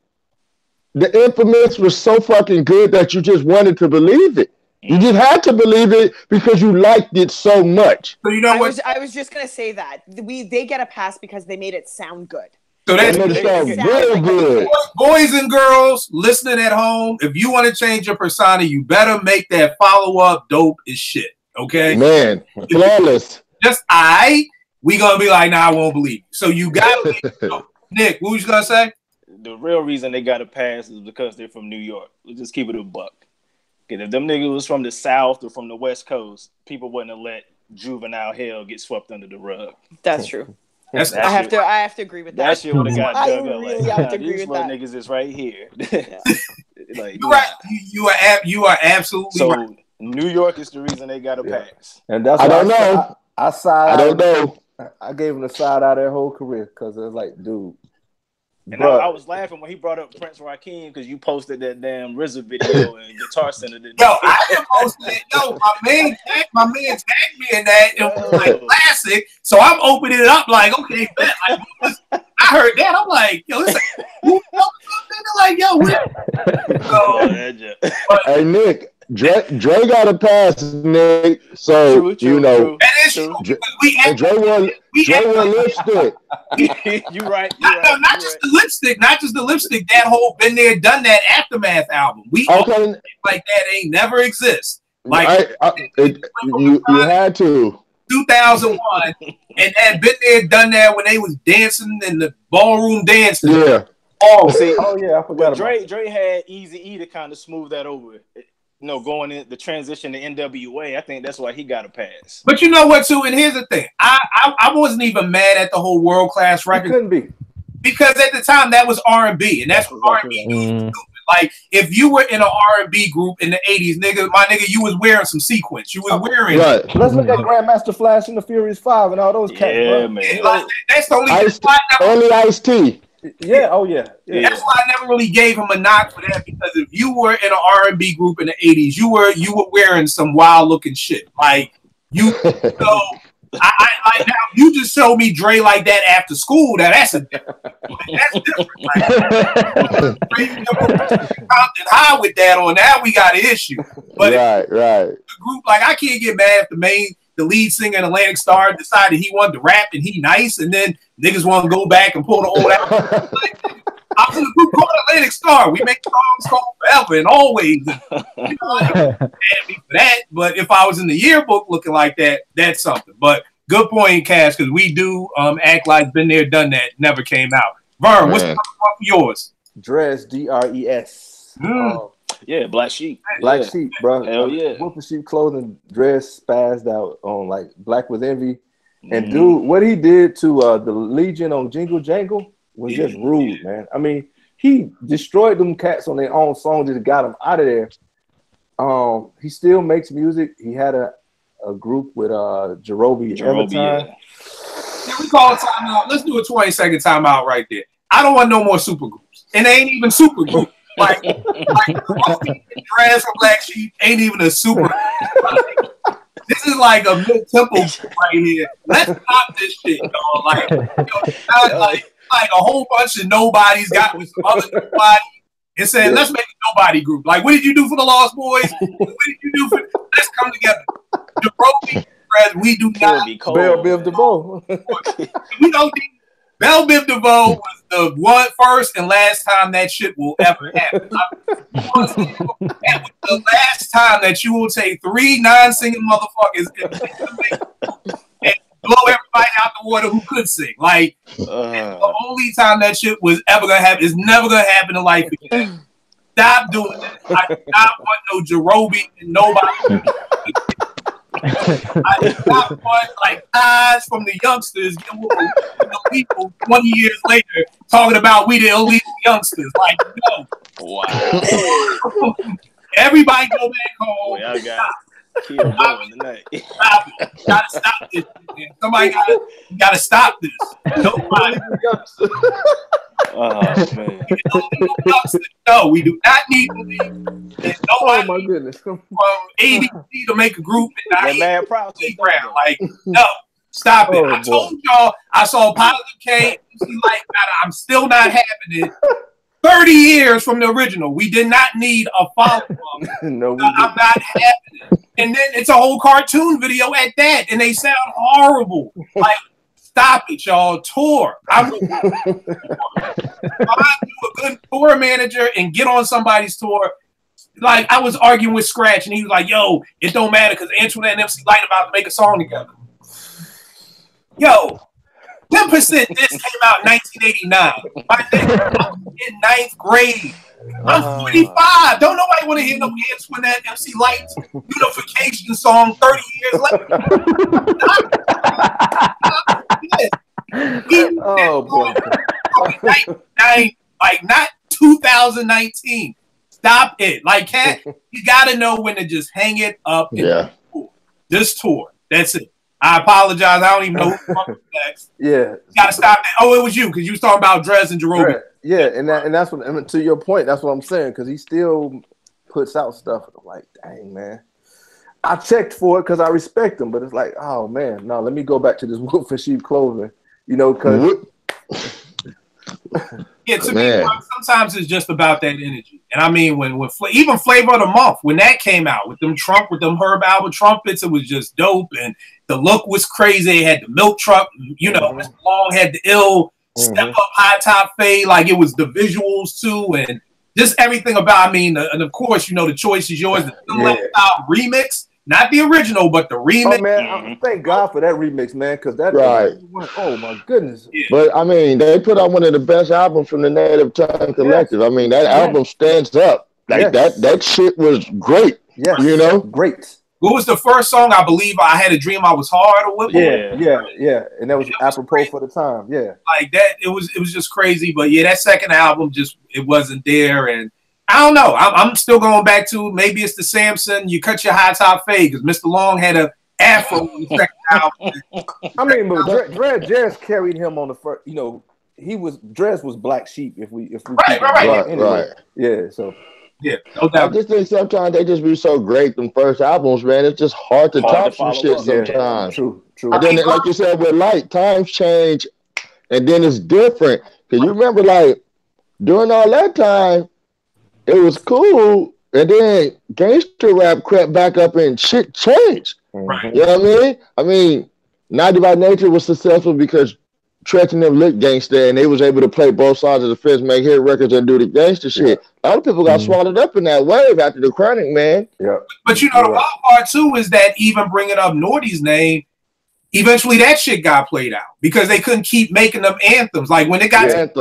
the Infamous was so fucking good that you just wanted to believe it. You just had to believe it because you liked it so much. So you know what? I was just gonna say that they get a pass because they made it sound good. So that's real good. Boys and girls listening at home, if you want to change your persona, you better make that follow-up dope as shit. Okay? Man, flawless. Just we gonna be like, nah, I won't believe you. So you gotta Nick, what was you gonna say? The real reason they got a pass is because they're from New York. Let's just keep it a buck. If them niggas was from the South or from the West Coast, people wouldn't have let juvenile hell get swept under the rug. That's true. I have to agree with that. That shit would have got dug up. Really have to agree with that. These niggas is right here. Like, you're right. You are absolutely right. New York is the reason they got a pass. And that's I don't know. I don't know. I gave him the side out their whole career because it was like, dude. And I was laughing when he brought up Prince Rakeem because you posted that damn RZA video and Guitar Center. Yo, I didn't post it. Yo, my man tagged me in that. It was like classic. So I'm opening it up like, okay, bet. Like, I heard that. I'm like, yo, this like, yo, hey, Nick. Dre got a pass, Nick. So true. That is true. Dre won lipstick. You're right. Not just the lipstick. That whole Been There, Done That Aftermath album. We like that ain't never exist. Like you had to. 2001, and that Been There, Done That when they was dancing in the ballroom dancing. Yeah. Oh yeah, I forgot. Dre had Eazy-E to kind of smooth that over. Going in the transition to NWA, I think that's why he got a pass. But you know what, too? And here's the thing. I wasn't even mad at the whole world-class record. It couldn't be. Because at the time, that was R&B, and that's what R&B was. Like, if you were in an R&B group in the 80s, my nigga, you was wearing some sequins. You was wearing... Right. Let's look at Grandmaster Flash and the Furious 5 and all those cats, bro. Man. Like, that's the only Ice-T. Yeah, oh yeah. That's why I never really gave him a knock for that, because if you were in an R&B group in the 80s, you were wearing some wild looking shit. Like I now you just showed me Dre like that after school. That's different. Like, high with that on. Now we got an issue. But right. The group, like, I can't get mad if the lead singer in Atlantic Star decided he wanted to rap and he nice, and then niggas want to go back and pull the old album. I was in a group called Atlantic Star. We make songs called Forever and Always. You know, mad me for that. But if I was in the yearbook looking like that, that's something. But good point, Cash, because we do act like Been There, Done That never came out. Vern, what's the one for yours? Dress, DRES. Yeah, Black Sheep. Black Sheep, bro. Hell yeah. Wolf in Sheep Clothing, Dress spazzed out on like Black with Envy. And dude, what he did to the Legion on Jingle Jangle was just rude, man. I mean, he destroyed them cats on their own song, just got them out of there. He still makes music. He had a group with Jerobi Evertime. Can we call a timeout? Let's do a 20-second timeout right there. I don't want no more super groups. And they ain't even super groups. Like Dress from Black Sheep ain't even a super. This is like a mid-tempo right here. Let's stop this shit, dog. Like a whole bunch of nobodies got with some other nobody and said, let's make a nobody group. Like, what did you do for the Lost Boys? What did you do for? Let's come together. Jerobi, we do not. Bell Biv DeVoe. We don't need. Bell Biv DeVoe was the first and last time that shit will ever happen. That was the last time that you will take 3 non-singing motherfuckers and blow everybody out the water who could sing. Like, the only time that shit was ever gonna happen is never gonna happen in life again. Stop doing that. I do not want no Jerobi and nobody. I did not want like eyes from the youngsters, the people 20 years later talking about we the illegal youngsters. Like, no. Wow. Everybody go back home. I got killed going tonight. Stop it. Gotta stop this. Man. Somebody gotta stop this. Nobody. Oh man. No, we do not need to leave. There's nobody my goodness. from ABC to make a group and That man proud ground. Like, no, stop it. I told y'all I saw Positive K. Like, I'm still not having it. 30 years from the original. We did not need a follow-up. No, I'm not having it. And then it's a whole cartoon video at that, and they sound horrible. Like, stop it, y'all. Tour. Find you a good tour manager and get on somebody's tour. Like, I was arguing with Scratch, and he was like, yo, it don't matter because Antoinette and MC Light about to make a song together. Yo, 10% this came out in 1989. My nigga, in 9th grade. I'm 45. Don't nobody want to hear no Antoinette MC Light unification song 30 years later. Oh boy. Like not 2019. Stop it. Like, Cat, you gotta know when to just hang it up. Yeah. This tour. That's it. I apologize. I don't even know who was next. Yeah. You gotta stop that. Oh, it was you because you was talking about Drez and Jerobe. Right. Yeah, and that's what, and to your point, that's what I'm saying, because he still puts out stuff. I'm like, dang, man. I checked for it because I respect him, but it's like, oh man, no, let me go back to this wolf in sheep clothing, you know, because yeah, to me, sometimes it's just about that energy. And I mean, when even Flavor of the Month, when that came out with them Herb Albert trumpets, it was just dope, and the look was crazy. It had the milk truck, you know, Mr. Long had the ill step up high top fade, like it was the visuals too, and just everything about. I mean, and of course, you know, the choice is yours. The Lifestyle remix, not the original, but the remix. Oh man, thank God for that remix, man, because that oh my goodness. Yeah. But I mean, they put out one of the best albums from the Native Tongue Collective. I mean, that album stands up. Like that shit was great. Yeah, you know, great. What was the first song? I believe I Had a Dream I Was Hard or what? Yeah, and that was apropos crazy for the time. Yeah, like that. It was just crazy. But yeah, that second album it wasn't there, and I don't know. I'm still going back to maybe it's the Samson. You cut your high top fade because Mr. Long had a afro in the second album. I mean, but Drez carried him on the first. You know, Drez was Black Sheep. If we right. Yeah, so. Yeah, no doubt. I just think sometimes they just be so great. Them first albums, man, it's just hard to top some shit sometimes. True. And then, like you said, with Light, times change, and then it's different. Because you remember, like, during all that time, it was cool, and then gangster rap crept back up and shit changed. Right. You know what I mean? I mean, 90 by Nature was successful because Tretch and them lit gangster, and they was able to play both sides of the fence, make hit records, and do the gangster shit. A lot of people got swallowed up in that wave after the Chronic, man. Yeah. But you know, the wild part too is that even bringing up Naughty's name, eventually that shit got played out because they couldn't keep making them anthems. Like when it got to North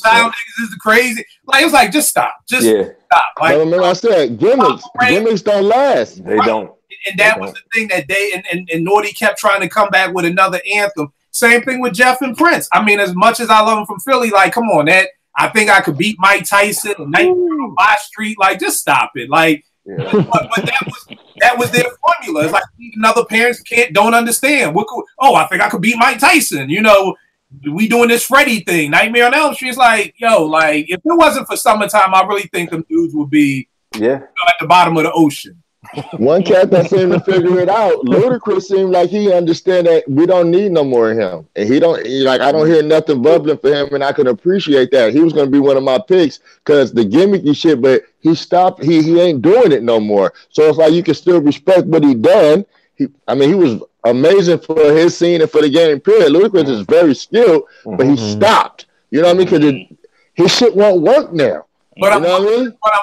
Town niggas is the crazy. Like it was like, just stop, just stop. Like remember I said, gimmicks don't last. They don't. And that was the thing that they and Naughty kept trying to come back with another anthem. Same thing with Jeff and Prince. I mean, as much as I love him from Philly, like, come on, I think I could beat Mike Tyson, Night on my street. Like, just stop it. Like, but that was their formula. It's like another parents don't understand. I think I could beat Mike Tyson. You know, we doing this Freddie thing, Nightmare on Elm Street. It's like, yo, like if it wasn't for Summertime, I really think them dudes would be at the bottom of the ocean. One cat that seemed to figure it out. Ludacris seemed like he understand that we don't need no more of him, and I don't hear nothing bubbling for him, and I can appreciate that. He was going to be one of my picks because the gimmicky shit, but he stopped. He ain't doing it no more. So it's like you can still respect what he done. He was amazing for his scene and for the game. Period. Ludacris is very skilled, but he stopped. You know what I mean? Because his shit won't work now. But I'm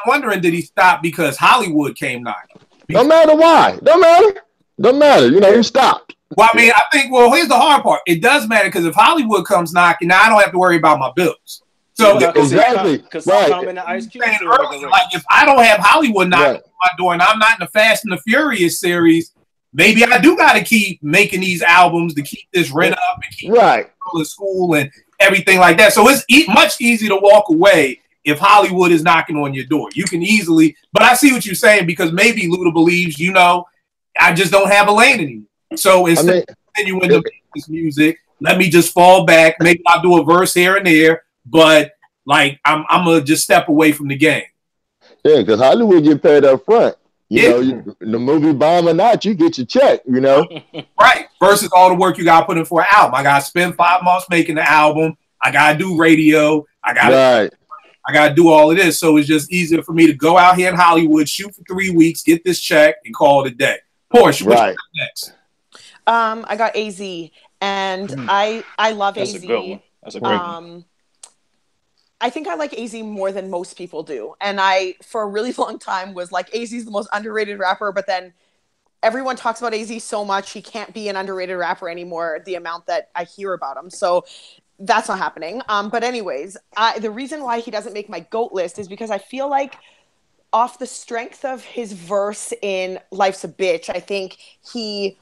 wondering, did he stop because Hollywood came knocking? No matter why. Don't matter. You know, he stopped. Well, I mean, I think, here's the hard part. It does matter because if Hollywood comes knocking, now I don't have to worry about my bills. So exactly. Because I'm in the Ice Cube like if I don't have Hollywood knocking on my door and I'm not in the Fast and the Furious series, maybe I do got to keep making these albums to keep this rent up and keep in school and everything like that. So it's much easier to walk away if Hollywood is knocking on your door. You can easily, but I see what you're saying, because maybe Luda believes, you know, I just don't have a lane anymore. So instead of continuing to make this music, let me just fall back. Maybe I'll do a verse here and there, but like I'm gonna just step away from the game. Yeah, because Hollywood get paid up front. You know, the movie bomb or not, you get your check, you know? Right. Versus all the work you got to put in for an album. I got to spend 5 months making the album. I got to do radio. I got to do all of this. So it's just easier for me to go out here in Hollywood, shoot for 3 weeks, get this check, and call it a day. Porsche, what's next? I got AZ, and I love AZ. That's a good one. That's a great one. I think I like AZ more than most people do. And I, for a really long time, was like, AZ's the most underrated rapper. But then everyone talks about AZ so much, he can't be an underrated rapper anymore, the amount that I hear about him. So that's not happening. But anyways, the reason why he doesn't make my GOAT list is because I feel like off the strength of his verse in Life's a Bitch, I think he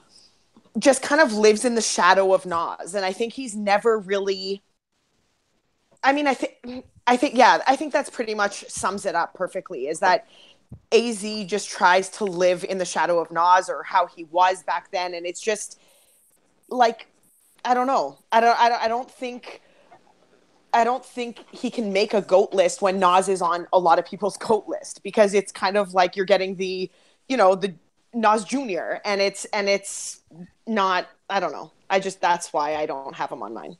just kind of lives in the shadow of Nas. And I think he's never really... I mean, I think that's pretty much sums it up perfectly, is that AZ just tries to live in the shadow of Nas, or how he was back then. And it's just like, I don't know. I don't think he can make a GOAT list when Nas is on a lot of people's GOAT list, because it's kind of like you're getting the, you know, the Nas Jr. and it's not, I don't know. That's why I don't have him on mine.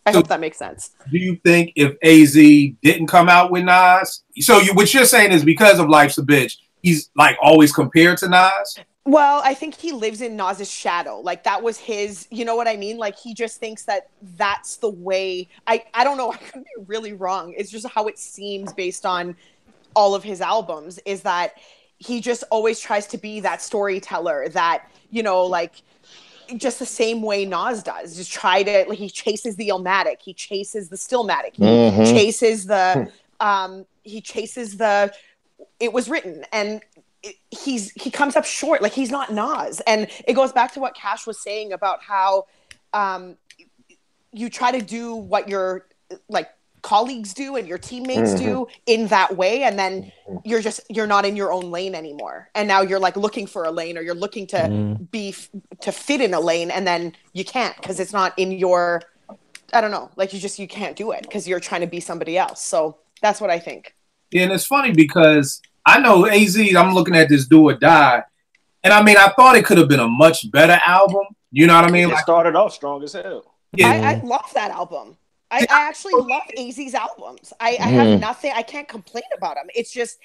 I hope that makes sense. Do you think if AZ didn't come out with Nas, what you're saying is because of Life's a Bitch, he's like always compared to Nas? Well, I think he lives in Nas's shadow. Like that was his, you know what I mean? Like he just thinks that that's the way. I don't know. I could be really wrong. It's just how it seems based on all of his albums, is that he just always tries to be that storyteller that, you know, like, just the same way Nas does. Just try to, like, he chases the Illmatic, he chases the Stillmatic, he chases the it was written, and he comes up short. Like he's not Nas. And it goes back to what Cash was saying about how you try to do what your like colleagues do and your teammates do in that way, and then you're not in your own lane anymore, and now you're like looking for a lane, or you're looking to to fit in a lane, and then you can't because it's not in your, I don't know, like you can't do it because you're trying to be somebody else. So that's what I think. Yeah, and it's funny because I know AZ, I'm looking at this Do or Die, and I mean, I thought it could have been a much better album. You know what I mean? It started off strong as hell. Yeah. I love that album. I actually love AZ's albums. I have nothing. I can't complain about him. It's just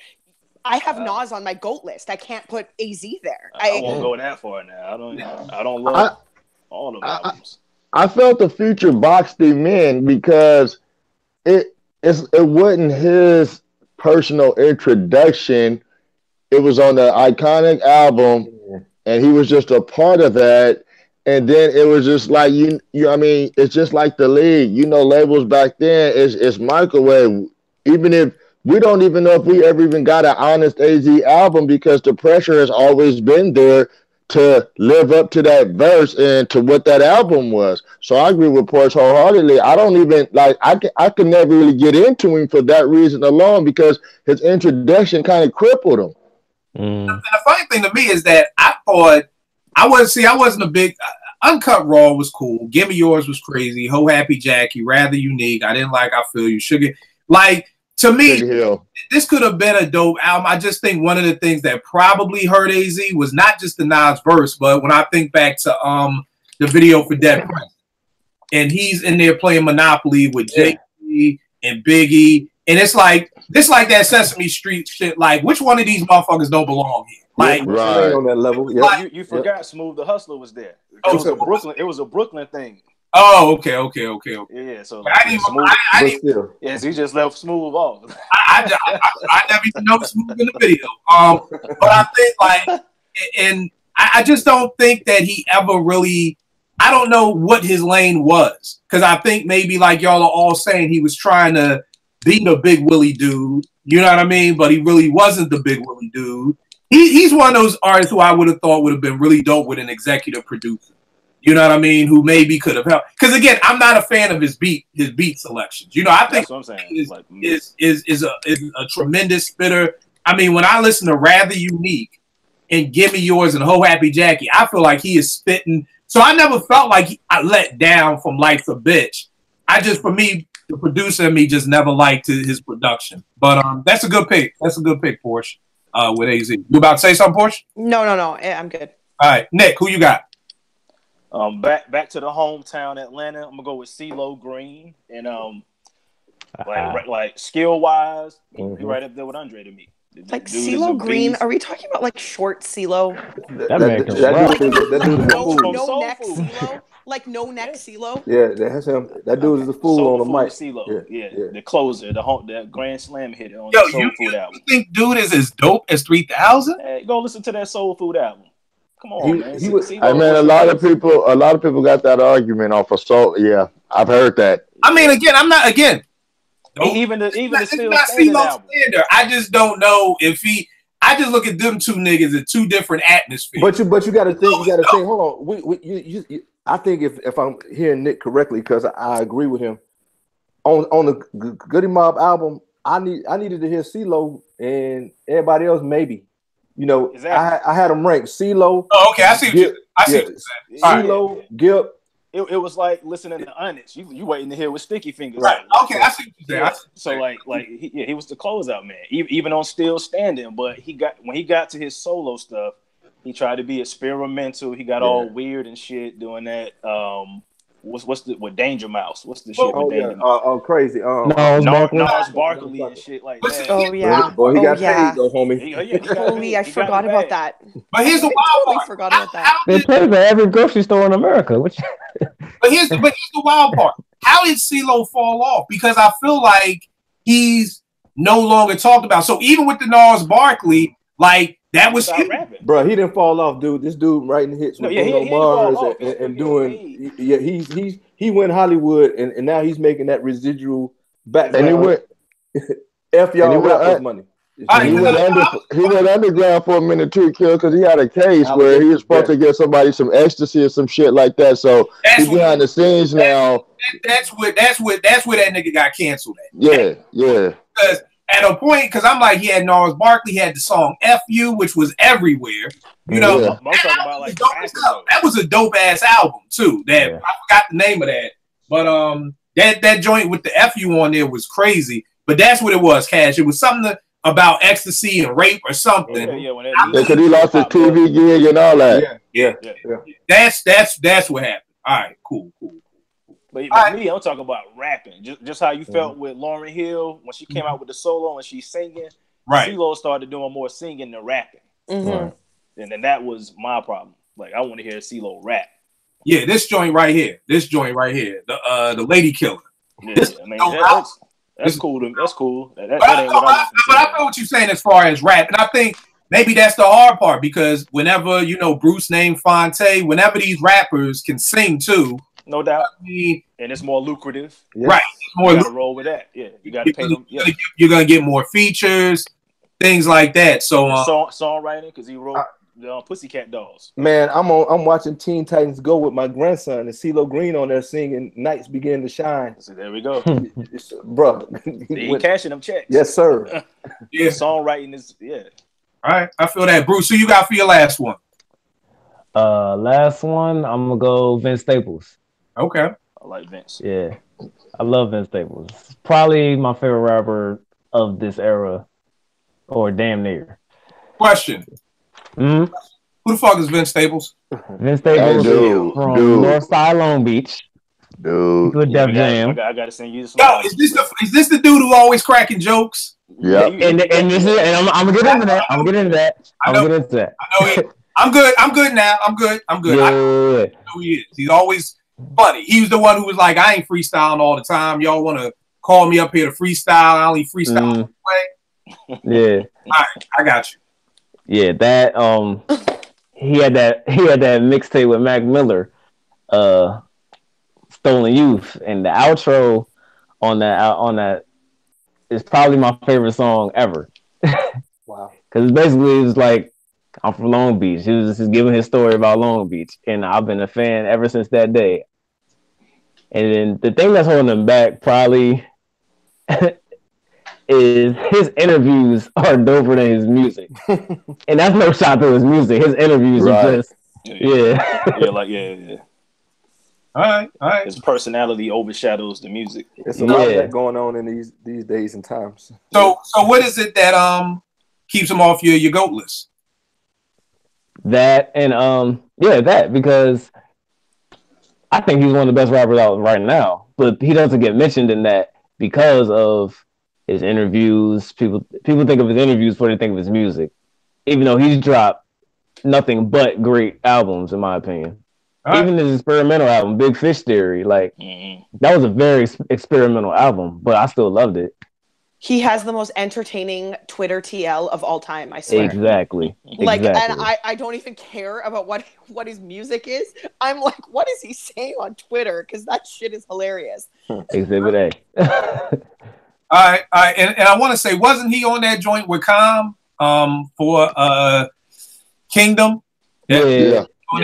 I have Nas on my GOAT list. I can't put AZ there. I won't go that far now. I don't love all of the albums. I felt the Future boxed him in because it wasn't his personal introduction. It was on the iconic album, and he was just a part of that. And then it was just like I mean, it's just like the league. You know, labels back then it's microwave. Even if we don't even know if we ever even got an honest AZ album, because the pressure has always been there to live up to that verse and to what that album was. So I agree with Porsche wholeheartedly. I don't even like I could never really get into him for that reason alone, because his introduction kind of crippled him. And the funny thing to me is that I thought I wasn't a big Uncut Raw was cool. Give Me Yours was crazy. Ho Happy Jackie, Rather Unique. I didn't like I Feel You. Sugar. Like, to me, this could have been a dope album. I just think one of the things that probably hurt AZ was not just the Nas verse, but when I think back to the video for Dead President, and he's in there playing Monopoly with Jay-Z and Biggie, and it's like that Sesame Street shit. Like, which one of these motherfuckers don't belong here? Like, right on that level. Yep. Like, you forgot Smooth the Hustler was there. It was a Brooklyn thing. Oh, okay. Yeah, so I didn't. Yes, he just left Smooth off. I never even noticed Smooth in the video. But I think like, and I just don't think that he ever really. I don't know what his lane was, because I think maybe like y'all are all saying he was trying to be the Big Willie dude. You know what I mean? But he really wasn't the Big Willie dude. he's one of those artists who I would have thought would have been really dope with an executive producer. You know what I mean? Who maybe could have helped. Because again, I'm not a fan of his beat selections. You know, I think is a tremendous spitter. I mean, when I listen to Rather Unique and Give Me Yours and Ho Happy Jackie, I feel like he is spitting. So I never felt like I let down from Life's a Bitch. For me, the producer and me just never liked his production. But that's a good pick. That's a good pick, Porsche, with AZ. You about to say something, Porsche? No. I'm good. All right. Nick, who you got? Back to the hometown Atlanta. I'm gonna go with CeeLo Green, and like skill wise, he right up there with Andre to me. Like CeeLo Green, are we talking about like short CeeLo? That dude is a fool. No neck CeeLo, like no neck CeeLo. Yeah, that's him. That dude is a fool on the mic. CeeLo, yeah, the closer, the Grand Slam hitter on the Soul Food album. You think dude is as dope as 3000? Hey, go listen to that Soul Food album. Come on, man. I mean, a lot of people got that argument off of Soul. Yeah, I've heard that. I mean, I'm not. Even the still standard. I just don't know if he. I just look at them two niggas in two different atmospheres. But you got to think. You got to think. Hold on. I think if I'm hearing Nick correctly, because I agree with him on the Goody Mob album, I needed to hear CeeLo and everybody else maybe. You know, exactly. I had them ranked CeeLo. Oh, okay. I see what you're saying. CeeLo, Gip. It was like listening to Onyx. You waiting to hear with Sticky Fingers. Right. Okay, I see what you're saying. So he was the closeout man, even on Still Standing. But when he got to his solo stuff, he tried to be experimental. He got all weird and shit doing that. With Danger Mouse? What's the shit with Danger Mouse? Crazy. Nas Barkley and shit like that. Oh yeah. Boy, he got paid though, homie. Holy, I forgot about that. But here's the wild part. Forgot about that. They play for every grocery store in America. But here's the wild part. How did CeeLo fall off? Because I feel like he's no longer talked about. So even with the Nas Barkley, like that was him. Bro, he didn't fall off, dude. This dude writing hits with Mars and doing. Yeah, he went Hollywood and now he's making that residual back. And he went F y'all rappers money. He went underground for a minute too, Kill, because he had a case where he was supposed to get somebody some ecstasy or some shit like that. So he's behind the scenes now. That's where that nigga got canceled at. Yeah. Because at a point, because I'm like, he had Nas Barkley, he had the song F You, which was everywhere. You know, that was a dope ass album too. I forgot the name of that. But that joint with the F You on there was crazy. But that's what it was, Cash. It was something about ecstasy and rape or something. Because he lost his TV gig and all that. Yeah. That's what happened. All right, cool. But me, I'm talking about rapping. Just how you felt with Lauryn Hill when she came out with the solo and she's singing. Right. CeeLo started doing more singing than rapping. Mm-hmm. And then that was my problem. Like, I want to hear CeeLo rap. Yeah, this joint right here. The Lady Killer. Yeah, that's cool. That's cool. That ain't what I want. But I know what you're saying as far as rap. And I think maybe that's the hard part because whenever, Bruce named Fonte, whenever these rappers can sing too. No doubt. And it's more lucrative. Yeah. Right. You got to roll with that. Yeah. You got to pay them. Yeah. You're going to get more features, things like that. So songwriting, because he wrote the Pussycat Dolls. Man, I'm watching Teen Titans Go with my grandson and CeeLo Green on there singing Nights Begin to Shine. So there we go. Bro. He cashing them checks. Yes, sir. Yeah. Songwriting is, All right. I feel that. Bruce, who you got for your last one? Last one, I'm going to go Vince Staples. Okay. I like Vince. Yeah. I love Vince Staples. Probably my favorite rapper of this era, or damn near. Question. Mm-hmm. Who the fuck is Vince Staples? Vince Staples from Northside Long Beach. Dude. Good Def Jam. I got to send you this. Yo, is this the dude who always cracking jokes? Yeah. And I'm gonna get into that. I'm gonna get into that. I know I'm good now. I'm good. Yeah. I know who he is. He's always funny. He was the one who was like, I ain't freestyling all the time. Y'all want to call me up here to freestyle? I only freestyle way. Yeah. All right, I got you. Yeah, that he had that mixtape with Mac Miller, Stolen Youth, and the outro on that is probably my favorite song ever. Wow. Because basically it's like I'm from Long Beach. He was just giving his story about Long Beach, and I've been a fan ever since that day. And then the thing that's holding him back probably is his interviews are doper than his music. And that's no shot to his music. His interviews are just, yeah. All right. His personality overshadows the music. It's a lot of that going on in these days and times. So what is it that keeps him off your GOAT list? That and that, because I think he's one of the best rappers out right now, but he doesn't get mentioned in that because of his interviews. People think of his interviews before they think of his music, even though he's dropped nothing but great albums, in my opinion. Right. Even his experimental album, Big Fish Theory, that was a very experimental album, but I still loved it. He has the most entertaining Twitter TL of all time, I swear. Exactly. And I don't even care about what his music is. I'm like, what is he saying on Twitter? Because that shit is hilarious. Exhibit A. All right. And I want to say, wasn't he on that joint with Calm for Kingdom? Yeah. All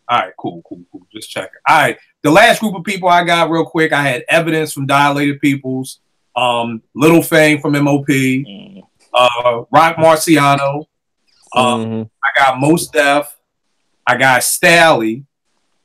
right. Cool. Just checking. All right. The last group of people I got real quick, I had Evidence from Dilated Peoples, Little Fame from MOP, Rock Marciano. I got Mos Def. I got Stally.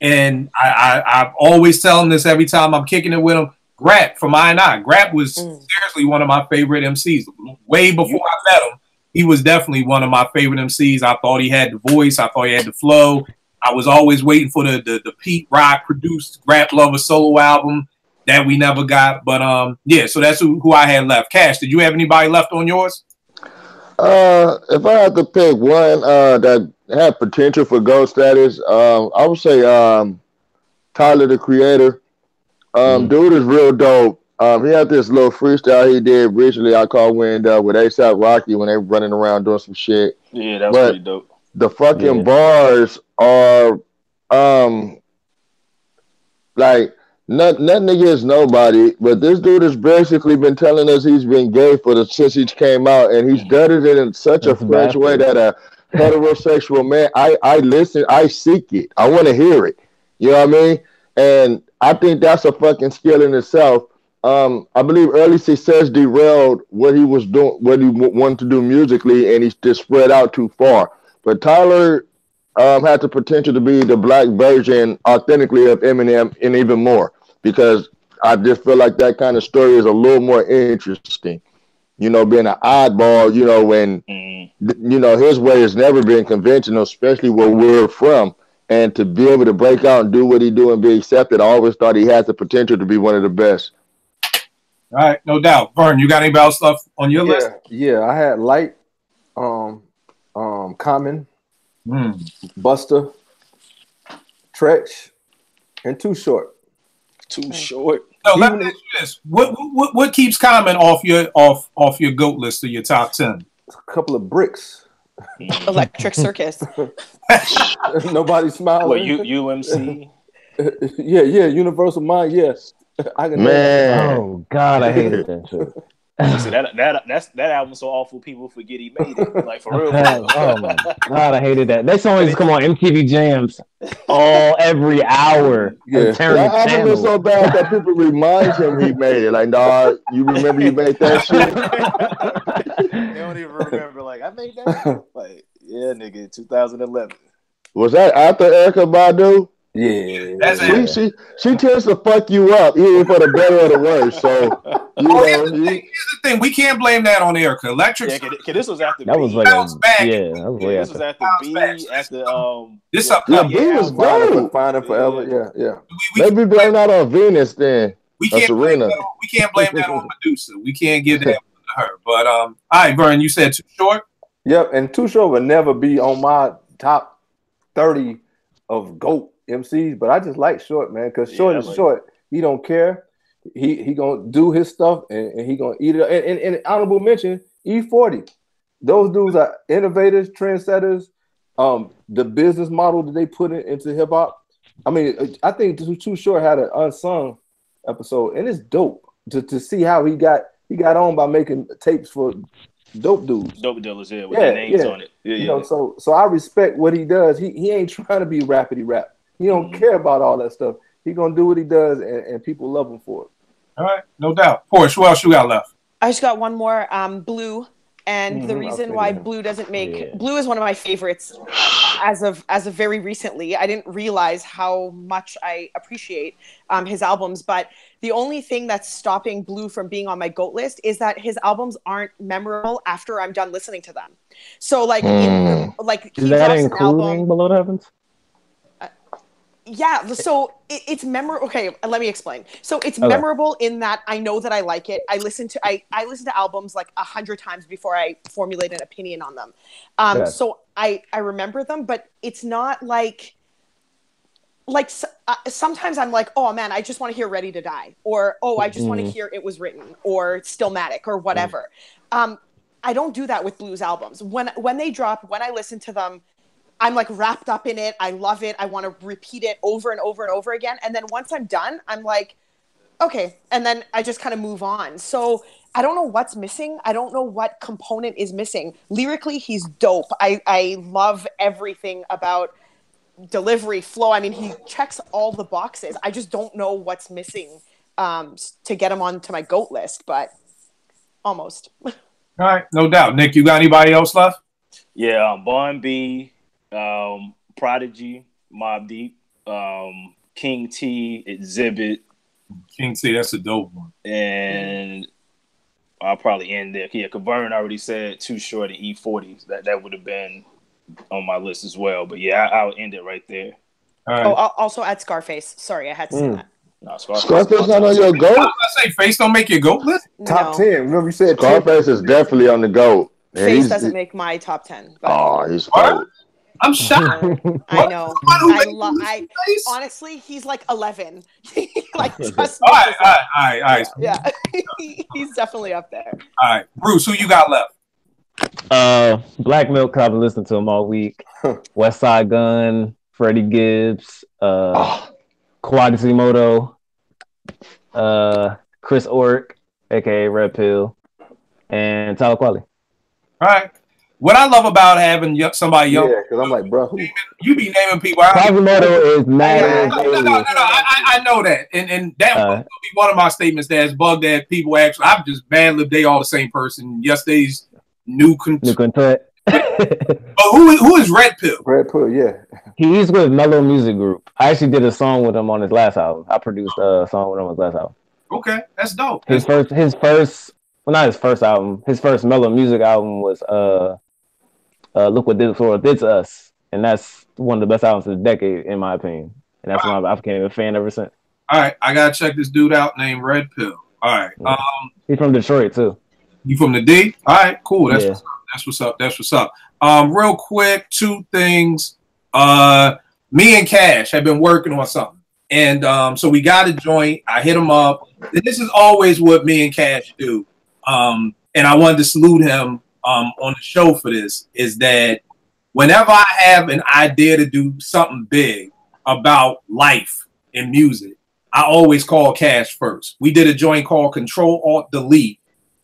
And I'm always telling this every time I'm kicking it with him. Grap from I&I. Grap was seriously one of my favorite MCs. Way before I met him, he was definitely one of my favorite MCs. I thought he had the voice. I thought he had the flow. I was always waiting for the Pete Rock produced Grap Lover solo album that we never got. But so that's who I had left. Cash, did you have anybody left on yours? If I had to pick one that had potential for GOAT status, I would say Tyler, the Creator. Dude is real dope. He had this little freestyle he did recently. I call Wind Up with ASAP Rocky when they were running around doing some shit. Yeah, that was pretty dope. The fucking bars are like nothing against nobody, but this dude has basically been telling us he's been gay since he came out, and he's done it in such a fresh way that a heterosexual man, I listen, I seek it, I want to hear it. You know what I mean? And I think that's a fucking skill in itself. I believe early success derailed what he was doing, what he wanted to do musically, and he just spread out too far. But Tyler had the potential to be the black version authentically of Eminem, and even more, because I just feel like that kind of story is a little more interesting. You know, being an oddball, you know, when you know his way has never been conventional, especially where we're from. And to be able to break out and do what he do and be accepted, I always thought he had the potential to be one of the best. All right, no doubt. Vern, you got anybody else stuff on your list? Yeah, I had Light, Common, Buster, Tretch, and Too Short. Too Short. No, let me ask you this: what keeps Common off your GOAT list of your top 10? A couple of bricks. Electric Circus. Nobody smiling. What, UMC? Yeah, Universal Mind. Yes, I can. Oh God, I hated that shit. See, that album so awful people forget he made it. Like for real. Oh my God, I hated that. That song used to come on MTV Jams every hour. Yeah, that album is so bad that people remind him he made it. Like, nah, you remember you made that shit? They don't even remember. Like, I made that. Like, yeah, nigga, 2011. Was that after Erykah Badu? Yeah, she tends to fuck you up, either for the better or the worse. So, here's the thing: we can't blame that on Erykah. Electric. Yeah, this was after that B. was like This was after B. After B was great. Finding Forever. Yeah. Maybe blame that on Venus then. We can't blame that on Medusa. We can't give that to her. But all right, Vern, you said Too Short. Yep, and Too Short would never be on my top 30 of GOAT MCs, but I just like Short, man, because Short is Short. He don't care. He gonna do his stuff and he gonna eat it. And honorable mention, E40. Those dudes are innovators, trendsetters. The business model that they put into hip hop. I mean, I think Too Short had an unsung episode, and it's dope to see how he got on by making tapes for dope dudes. Dope dealers, yeah, with their names on it. Yeah, you know, so I respect what he does. He ain't trying to be rappity rap. He don't care about all that stuff. He gonna do what he does, and people love him for it. All right, no doubt. Porsche, who else you got left? I just got one more. Blue. And the reason why Blue doesn't make Blue is one of my favorites as of very recently. I didn't realize how much I appreciate his albums, but the only thing that's stopping Blue from being on my GOAT list is that his albums aren't memorable after I'm done listening to them. So like is that including Below the Heavens? Yeah, so it's memorable. Okay, let me explain. So it's memorable in that I know that I like it. I listen to albums like 100 times before I formulate an opinion on them. So I remember them, but it's not like sometimes I'm like, oh man, I just want to hear Ready to Die, or oh, I just want to hear It Was Written, or Stillmatic, or whatever. I don't do that with blues albums. When they drop, when I listen to them, I'm like wrapped up in it. I love it. I want to repeat it over and over and over again. And then once I'm done, I'm like, okay. And then I just kind of move on. So I don't know what's missing. I don't know what component is missing. Lyrically, he's dope. I love everything about delivery, flow. I mean, he checks all the boxes. I just don't know what's missing to get him onto my GOAT list, but almost. All right, no doubt. Nick, you got anybody else left? Yeah, Bun B, Prodigy, Mobb Deep, King T, Exhibit. King T, that's a dope one. And I'll probably end there. Yeah, Vern already said Too Short and E40s. That would have been on my list as well. But yeah, I'll end it right there. All right. Oh, I'll also add Scarface. Sorry, I had to say that. No, Scarface not on your GOAT? I was gonna say Face don't make your GOAT list? Top 10. Remember you said Scarface is definitely on the GOAT. Face doesn't make my top 10. But... Oh, he's GOAT. I'm shocked. I know. Honestly, he's like 11. Like, trust me. All right. Yeah, he's definitely up there. All right, Bruce, who you got left? Black Milk. I've been listening to him all week. West Side Gun, Freddie Gibbs, Quasimodo, Chris Orrick, aka Red Pill, and Tyler Quali. All right. What I love about having somebody young, because I'm like, bro, you be naming people. Quasimodo is mad. No, I know that, and that will be one of my statements that's bugged that people actually. I'm just bad lib. They all the same person. Yesterday's new content. But who is Red Pill? Red Pill, yeah. He's with Mellow Music Group. I actually did a song with him on his last album. I produced a song with him on his last album. Okay, that's dope. His first, well, not his first album. His first Mellow Music album was Look What This World Did to Us, and that's one of the best albums of the decade, in my opinion. And that's why I became a fan ever since. All right, I gotta check this dude out named Red Pill. All right, he's from Detroit too. You from the D? All right, cool. That's what's up. Real quick, two things. Me and Cash have been working on something, and so we got a joint. I hit him up. And this is always what me and Cash do. And I wanted to salute him on the show for this. Is that whenever I have an idea to do something big about life and music, I always call Cash first. We did a joint called Control Alt Delete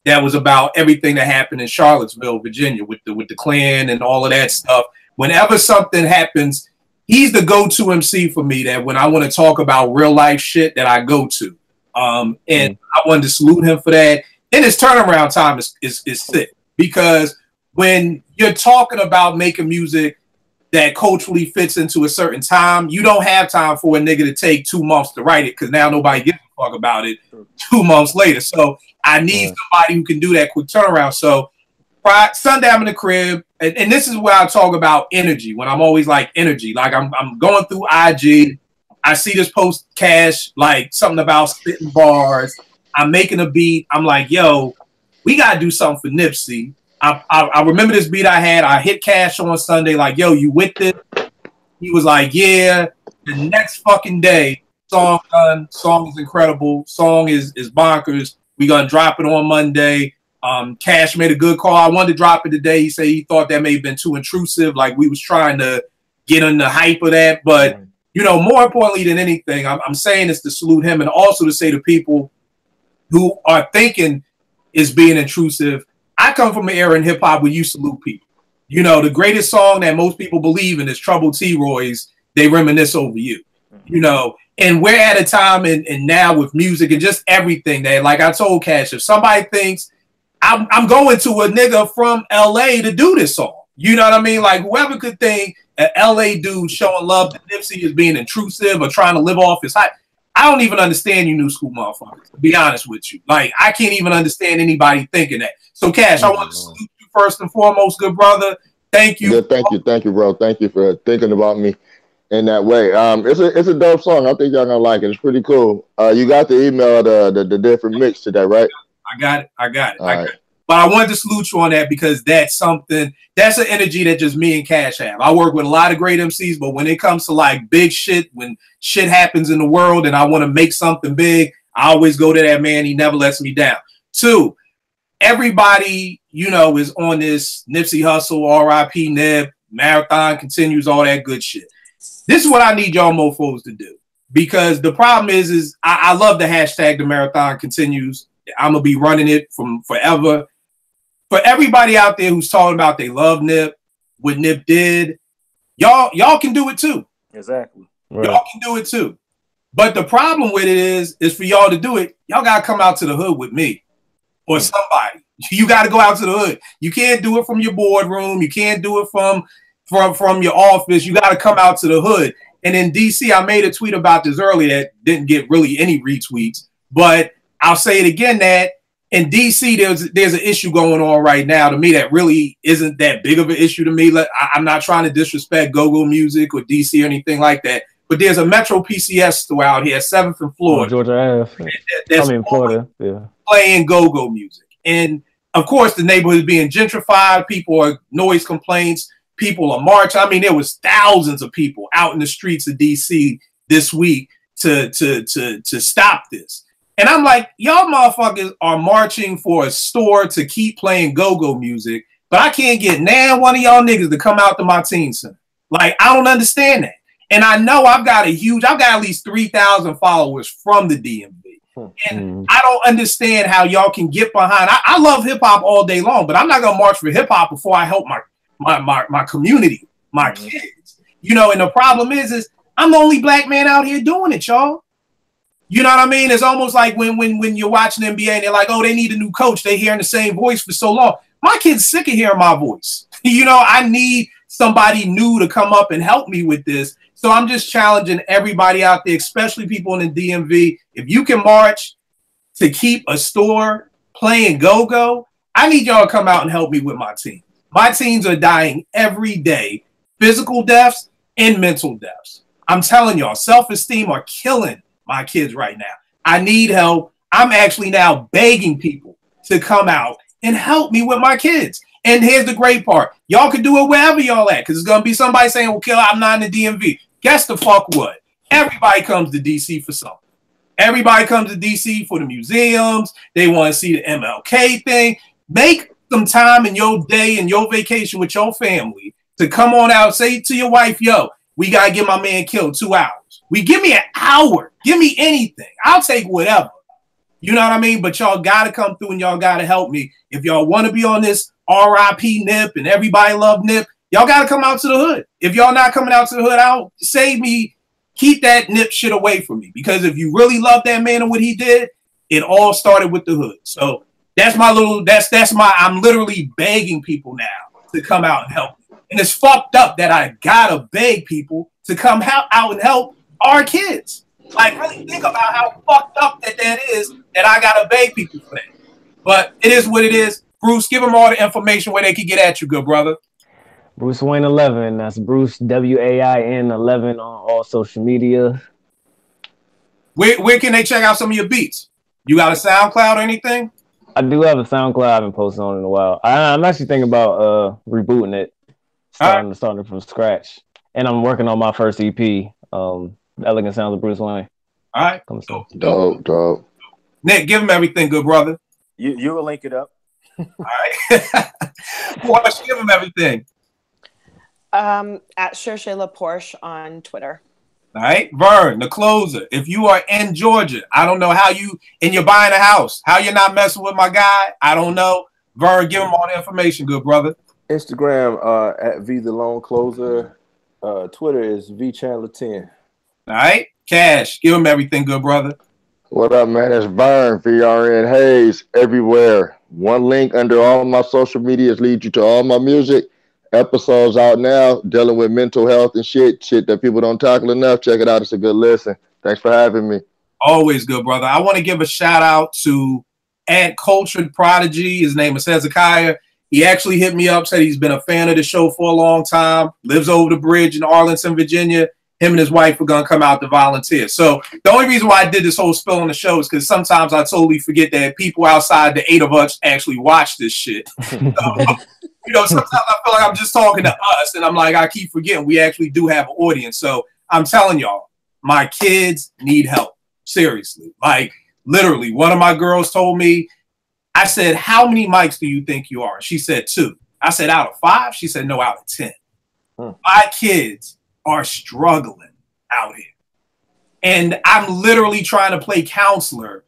that was about everything that happened in Charlottesville, Virginia, with the Klan and all of that stuff. Whenever something happens, he's the go-to MC for me. That when I want to talk about real life shit, that I go to. And I wanted to salute him for that. And his turnaround time is sick, because when you're talking about making music that culturally fits into a certain time, you don't have time for a nigga to take 2 months to write it, because now nobody gives a fuck about it 2 months later. So I need somebody who can do that quick turnaround. So Sunday I'm in the crib, and this is where I talk about energy, when I'm always like energy. Like I'm going through IG, I see this post Cash, like something about spitting bars. I'm making a beat. I'm like, yo, we gotta do something for Nipsey. I remember this beat I had. I hit Cash on Sunday, like, yo, you with this? He was like, yeah. The next fucking day, song done. Song is incredible. Song is bonkers. We gonna drop it on Monday. Cash made a good call. I wanted to drop it today. He said he thought that may have been too intrusive. Like we was trying to get on the hype of that. But, you know, more importantly than anything, I'm saying this to salute him, and also to say to people who are thinking is being intrusive, I come from an era in hip hop where you salute people. You know, the greatest song that most people believe in is Trouble T-Roy's They Reminisce Over You. You know, and we're at a time and now with music and just everything that, like I told Cash, if somebody thinks I'm going to a nigga from LA to do this song, you know what I mean? Like whoever could think an LA dude showing love to Nipsey is being intrusive or trying to live off his hype. I don't even understand you new school motherfuckers, to be honest with you. Like, I can't even understand anybody thinking that. So, Cash, I want to salute you first and foremost, good brother. Thank you. Yeah, thank you, bro. Thank you for thinking about me in that way. It's a dope song. I think y'all gonna like it. It's pretty cool. You got the email, the different mix today, right? I got it. But I wanted to salute you on that because that's something, that's an energy that just me and Cash have. I work with a lot of great MCs, but when it comes to like big shit, when shit happens in the world and I want to make something big, I always go to that man. He never lets me down. 2, everybody, you know, is on this Nipsey Hussle, RIP Nip, marathon continues, all that good shit. This is what I need y'all mofos to do. Because the problem is I love the hashtag the marathon continues. I'm going to be running it from forever. For everybody out there who's talking about they love Nip, what Nip did, y'all can do it too. Exactly. Right. Y'all can do it too. But the problem with it is for y'all to do it, y'all got to come out to the hood with me or somebody. You got to go out to the hood. You can't do it from your boardroom. You can't do it from your office. You got to come out to the hood. And in DC, I made a tweet about this earlier that didn't get really any retweets, but I'll say it again that in DC, there's an issue going on right now to me that really isn't that big of an issue to me. I'm not trying to disrespect go-go music or DC or anything like that, but there's a Metro PCS store out here, 7th and Florida. Georgia Ave. That's Florida. Yeah. Playing go-go music. And of course, the neighborhood is being gentrified. People are noise complaints. People are marching. I mean, there was thousands of people out in the streets of DC this week to stop this. And I'm like, y'all motherfuckers are marching for a store to keep playing go-go music, but I can't get now one of y'all niggas to come out to my teen center. Like, I don't understand that. And I know I've got at least 3,000 followers from the DMV. And I don't understand how y'all can get behind. I love hip-hop all day long, but I'm not going to march for hip-hop before I help my community, my kids. You know, and the problem is I'm the only black man out here doing it, y'all. You know what I mean? It's almost like when you're watching NBA and they're like, oh, they need a new coach. They're hearing the same voice for so long. My kid's sick of hearing my voice. You know, I need somebody new to come up and help me with this. So I'm just challenging everybody out there, especially people in the DMV. If you can march to keep a store playing go-go, I need y'all to come out and help me with my team. My teens are dying every day, physical deaths and mental deaths. I'm telling y'all, self-esteem are killing my kids right now. I need help. I'm actually now begging people to come out and help me with my kids. And here's the great part. Y'all can do it wherever y'all at, because it's going to be somebody saying, well, Killer, I'm not in the DMV. Guess the fuck what? Everybody comes to DC for something. Everybody comes to DC for the museums. They want to see the MLK thing. Make some time in your day and your vacation with your family to come on out. Say to your wife, yo, we got to get my man killed 2 hours. Give me an hour. Give me anything. I'll take whatever. You know what I mean? But y'all got to come through and y'all got to help me. If y'all want to be on this RIP Nip and everybody love Nip, y'all got to come out to the hood. If y'all not coming out to the hood, I'll save me. Keep that Nip shit away from me. Because if you really love that man and what he did, it all started with the hood. So that's my little, I'm literally begging people now to come out and help me. And it's fucked up that I got to beg people to come out and help our kids. Like, really think about how fucked up that is that I gotta beg people for that. But it is what it is. Bruce, give them all the information where they can get at you, good brother. Bruce Wayne 11. That's Bruce WAIN 11 on all social media. Where can they check out some of your beats? You got a SoundCloud or anything? I do have a SoundCloud. I haven't posted on it in a while. I'm actually thinking about rebooting it, starting from scratch. And I'm working on my first EP. Elegant Sounds of Bruce Wayne. All right. Dope. Nick, give him everything, good brother. You will link it up. All right. Porsche, give him everything. At Cherchez Porsche on Twitter. All right. Vern, the closer. If you are in Georgia, I don't know how you're buying a house, how you're not messing with my guy, I don't know. Vern, give him all the information, good brother. Instagram at V the Loan Closer. Twitter is V Chandler 10. All right, Cash, give him everything, good brother. What up, man? It's Vern, VRN Hayes, everywhere. One link under all my social medias leads you to all my music. Episodes out now, dealing with mental health and shit that people don't tackle enough. Check it out. It's a good listen. Thanks for having me. Always good, brother. I want to give a shout out to Cultured Prodigy. His name is Hezekiah. He actually hit me up, said he's been a fan of the show for a long time, lives over the bridge in Arlington, Virginia. Him and his wife are going to come out to volunteer. So the only reason why I did this whole spill on the show is because sometimes I totally forget that people outside the 8 of us actually watch this shit. So, you know, sometimes I feel like I'm just talking to us, and I'm like, I keep forgetting we actually do have an audience. So I'm telling y'all, my kids need help. Seriously. Like, literally, one of my girls told me, I said, how many mics do you think you are? She said 2. I said, out of 5? She said, no, out of 10. My kids are struggling out here. And I'm literally trying to play counselor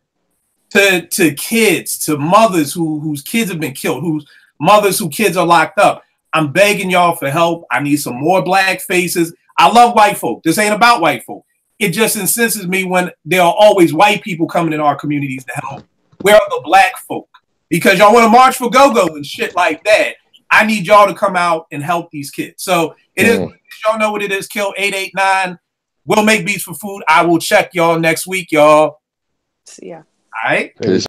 to kids, to mothers whose kids have been killed, whose mothers whose kids are locked up. I'm begging y'all for help. I need some more black faces. I love white folk. This ain't about white folk. It just incenses me when there are always white people coming in our communities to help. Where are the black folk? Because y'all want to march for go-go and shit like that. I need y'all to come out and help these kids. So it is, y'all know what it is. Kill 889. We'll make beats for food. I will check y'all next week, y'all. See ya. All right. Peace.